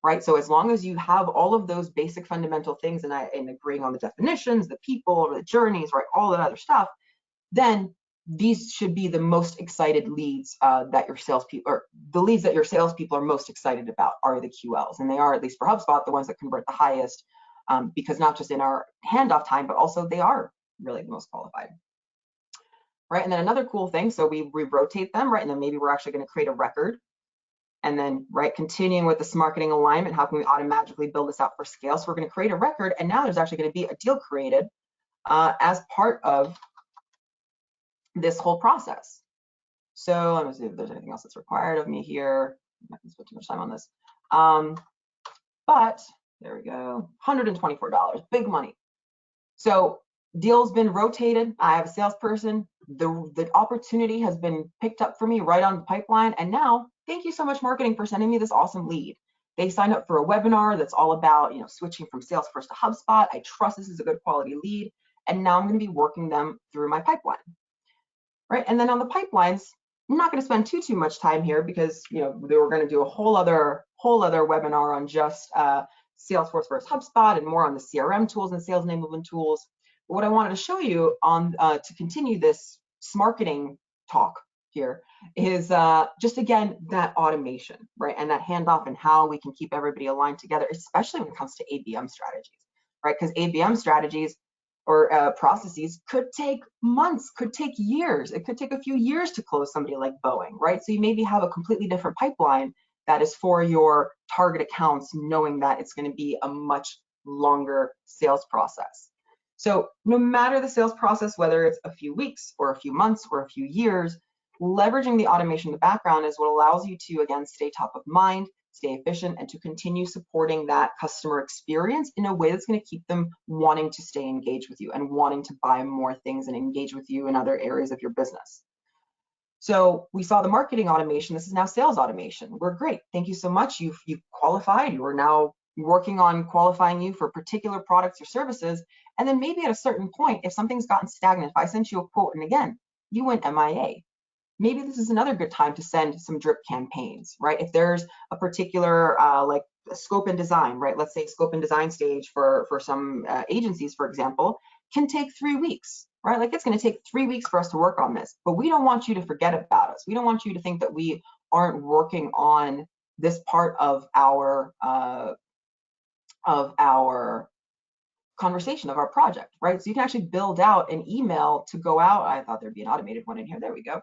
right? So as long as you have all of those basic fundamental things and agreeing on the definitions, the people, the journeys, right, all that other stuff, then these should be the most excited leads that your salespeople, or the leads that your salespeople are most excited about are the QLs. And they are, at least for HubSpot, the ones that convert the highest, because not just in our handoff time, but also they are really the most qualified, right? And then another cool thing, so we rotate them, right? And then maybe we're actually going to create a record. And then, right, continuing with this marketing alignment, how can we automatically build this out for scale? So we're going to create a record, and now there's actually going to be a deal created as part of this whole process. So let me see if there's anything else that's required of me here. I'm not going to spend too much time on this. But there we go, $124, big money. So deal's been rotated. I have a salesperson. The opportunity has been picked up for me right on the pipeline. And now, thank you so much, marketing, for sending me this awesome lead. They signed up for a webinar that's all about, switching from Salesforce to HubSpot. I trust this is a good quality lead. And now I'm going to be working them through my pipeline, right? And then on the pipelines, I'm not going to spend too much time here because, they were going to do a whole other webinar on just Salesforce versus HubSpot and more on the CRM tools and sales enablement tools. But what I wanted to show you on to continue this Smarketing talk here is just, again, that automation, right? And that handoff and how we can keep everybody aligned together, especially when it comes to ABM strategies, right? Because ABM strategies or processes could take months, could take years. It could take a few years to close somebody like Boeing, right? So you maybe have a completely different pipeline that is for your target accounts, knowing that it's going to be a much longer sales process. So no matter the sales process, whether it's a few weeks or a few months or a few years, leveraging the automation in the background is what allows you to, again, stay top of mind, stay efficient, and to continue supporting that customer experience in a way that's going to keep them wanting to stay engaged with you and wanting to buy more things and engage with you in other areas of your business. So we saw the marketing automation. This is now sales automation. We're great. Thank you so much. You've qualified. We're now working on qualifying you for particular products or services. And then maybe at a certain point, if something's gotten stagnant, if I sent you a quote and again, you went MIA, maybe this is another good time to send some drip campaigns, right? If there's a particular like scope and design, right? Let's say scope and design stage for some agencies, for example, can take 3 weeks, right? Like it's going to take 3 weeks for us to work on this, but we don't want you to forget about us. We don't want you to think that we aren't working on this part of our conversation, of our project, right? So you can actually build out an email to go out. I thought there'd be an automated one in here. There we go.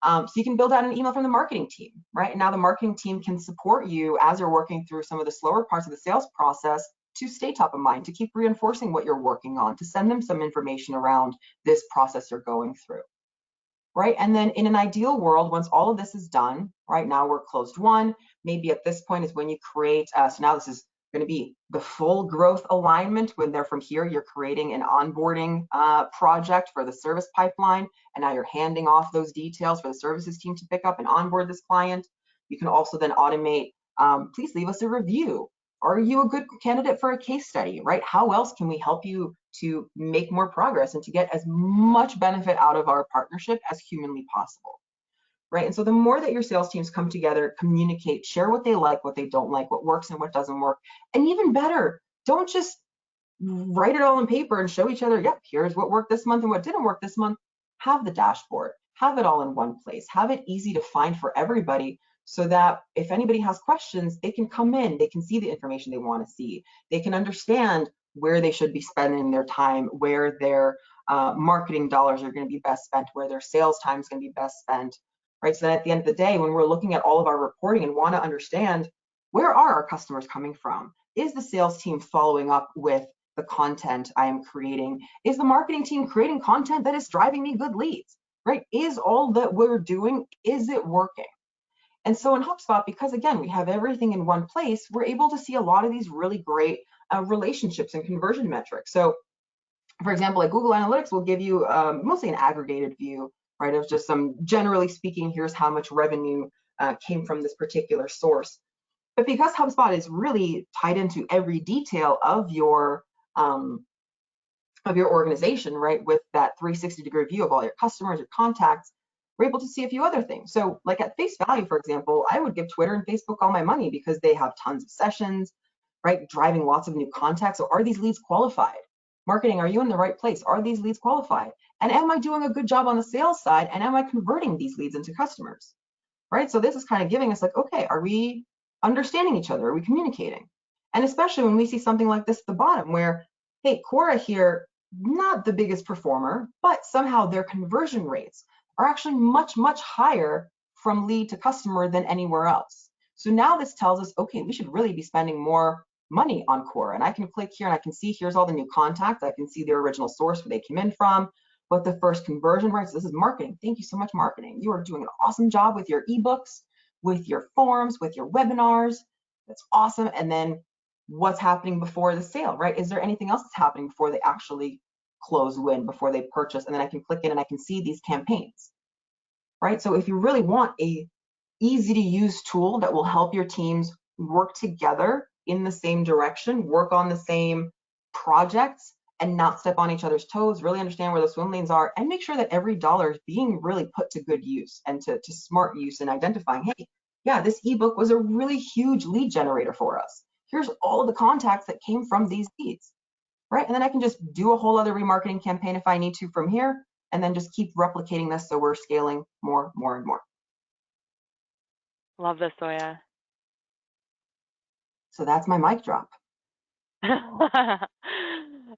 So you can build out an email from the marketing team, right? And now the marketing team can support you as you're working through some of the slower parts of the sales process to stay top of mind, to keep reinforcing what you're working on, to send them some information around this process you're going through, right? And then in an ideal world, once all of this is done, right now we're closed won, maybe at this point is when you create, so now this is going to be the full growth alignment. When they're from here, you're creating an onboarding project for the service pipeline, and now you're handing off those details for the services team to pick up and onboard this client. You can also then automate, please leave us a review. Are you a good candidate for a case study, right? How else can we help you to make more progress and to get as much benefit out of our partnership as humanly possible? Right? And so the more that your sales teams come together, communicate, share what they like, what they don't like, what works and what doesn't work, and even better, don't just write it all on paper and show each other, yep, here's what worked this month and what didn't work this month. Have the dashboard, have it all in one place, have it easy to find for everybody, so that if anybody has questions, they can come in, they can see the information they want to see, they can understand where they should be spending their time, where their marketing dollars are going to be best spent, where their sales time is going to be best spent, right? So that at the end of the day, when we're looking at all of our reporting and want to understand, where are our customers coming from? Is the sales team following up with the content I am creating? Is the marketing team creating content that is driving me good leads, right? Is all that we're doing, is it working? And so in HubSpot, because again, we have everything in one place, we're able to see a lot of these really great relationships and conversion metrics. So for example, like Google Analytics will give you mostly an aggregated view, right, of just some, generally speaking, here's how much revenue came from this particular source. But because HubSpot is really tied into every detail of your organization, right, with that 360-degree view of all your customers, your contacts, we're able to see a few other things. So like at face value, for example, I would give Twitter and Facebook all my money because they have tons of sessions, right, driving lots of new contacts. So are these leads qualified? Marketing, are you in the right place? Are these leads qualified? And am I doing a good job on the sales side? And am I converting these leads into customers? Right? So this is kind of giving us like, okay, are we understanding each other? Are we communicating? And especially when we see something like this at the bottom where, hey, Quora here, not the biggest performer, but somehow their conversion rates are actually much, much higher from lead to customer than anywhere else. So now this tells us, okay, we should really be spending more money on Quora. And I can click here and I can see here's all the new contacts. I can see their original source where they came in from, what the first conversion, right? So this is marketing. Thank you so much, marketing. You are doing an awesome job with your ebooks, with your forums, with your webinars. That's awesome. And then what's happening before the sale, right? Is there anything else that's happening before they actually close win, before they purchase? And then I can click in and I can see these campaigns, right? So if you really want a easy to use tool that will help your teams work together in the same direction, work on the same projects, and not step on each other's toes, really understand where the swim lanes are, and make sure that every dollar is being really put to good use and to smart use in identifying, hey, yeah, this ebook was a really huge lead generator for us. Here's all of the contacts that came from these leads, right? And then I can just do a whole other remarketing campaign if I need to from here, and then just keep replicating this so we're scaling more, more, and more. Love this, Zoya. So that's my mic drop.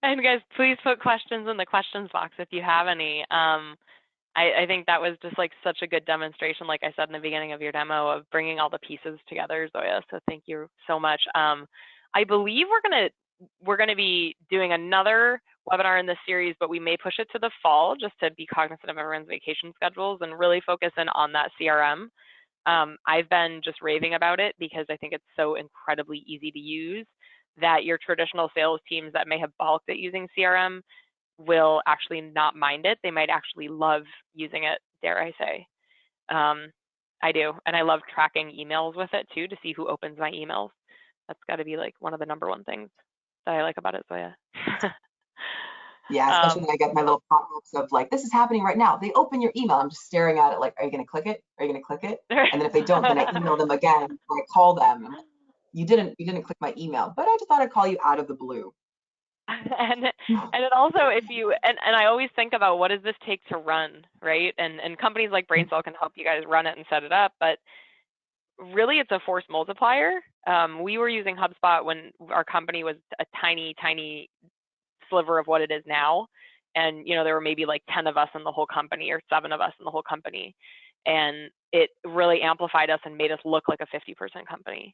And guys, please put questions in the questions box if you have any. I think that was just like such a good demonstration, like I said in the beginning of your demo, of bringing all the pieces together, Zoya. So thank you so much. I believe we're gonna be doing another webinar in this series, but we may push it to the fall just to be cognizant of everyone's vacation schedules and really focus in on that CRM. I've been just raving about it because I think it's so incredibly easy to use that your traditional sales teams that may have balked at using CRM will actually not mind it. They might actually love using it, dare I say. I do, and I love tracking emails with it too to see who opens my emails. That's got to be like one of the number one things that I like about it, Zoya. Yeah, especially when I get my little pop-ups of like, this is happening right now. They open your email. I'm just staring at it like, are you going to click it? Are you going to click it? And then if they don't, then I email them again or I call them. I'm like, you didn't click my email, but I just thought I'd call you out of the blue. And it also, if you, and I always think about what does this take to run, right? And companies like BrainSell can help you guys run it and set it up, but really it's a force multiplier. We were using HubSpot when our company was a tiny, tiny sliver of what it is now. And, you know, there were maybe like 10 of us in the whole company or 7 of us in the whole company. And it really amplified us and made us look like a 50% company.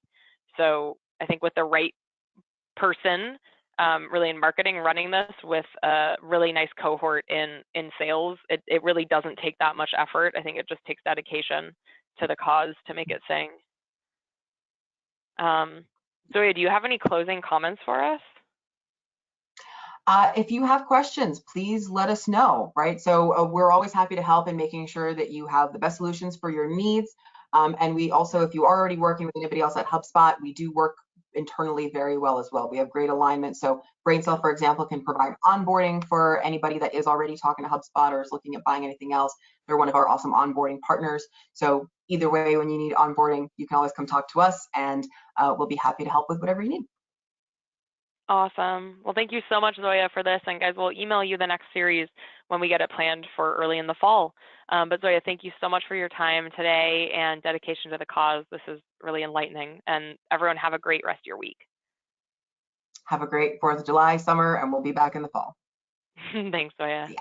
So I think with the right person, really in marketing, running this with a really nice cohort in sales, it really doesn't take that much effort. I think it just takes dedication to the cause to make it sing. Zoya, do you have any closing comments for us? If you have questions, please let us know, right? So we're always happy to help in making sure that you have the best solutions for your needs. And we also, if you are already working with anybody else at HubSpot, we do work internally very well as well. We have great alignment. So BrainSell, for example, can provide onboarding for anybody that is already talking to HubSpot or is looking at buying anything else. They're one of our awesome onboarding partners. So either way, when you need onboarding, you can always come talk to us and we'll be happy to help with whatever you need. Awesome. Well, thank you so much, Zoya, for this. And guys, we'll email you the next series when we get it planned for early in the fall. But Zoya, thank you so much for your time today and dedication to the cause. This is really enlightening. And everyone have a great rest of your week. Have a great 4th of July, summer, and we'll be back in the fall. Thanks, Zoya. Yeah.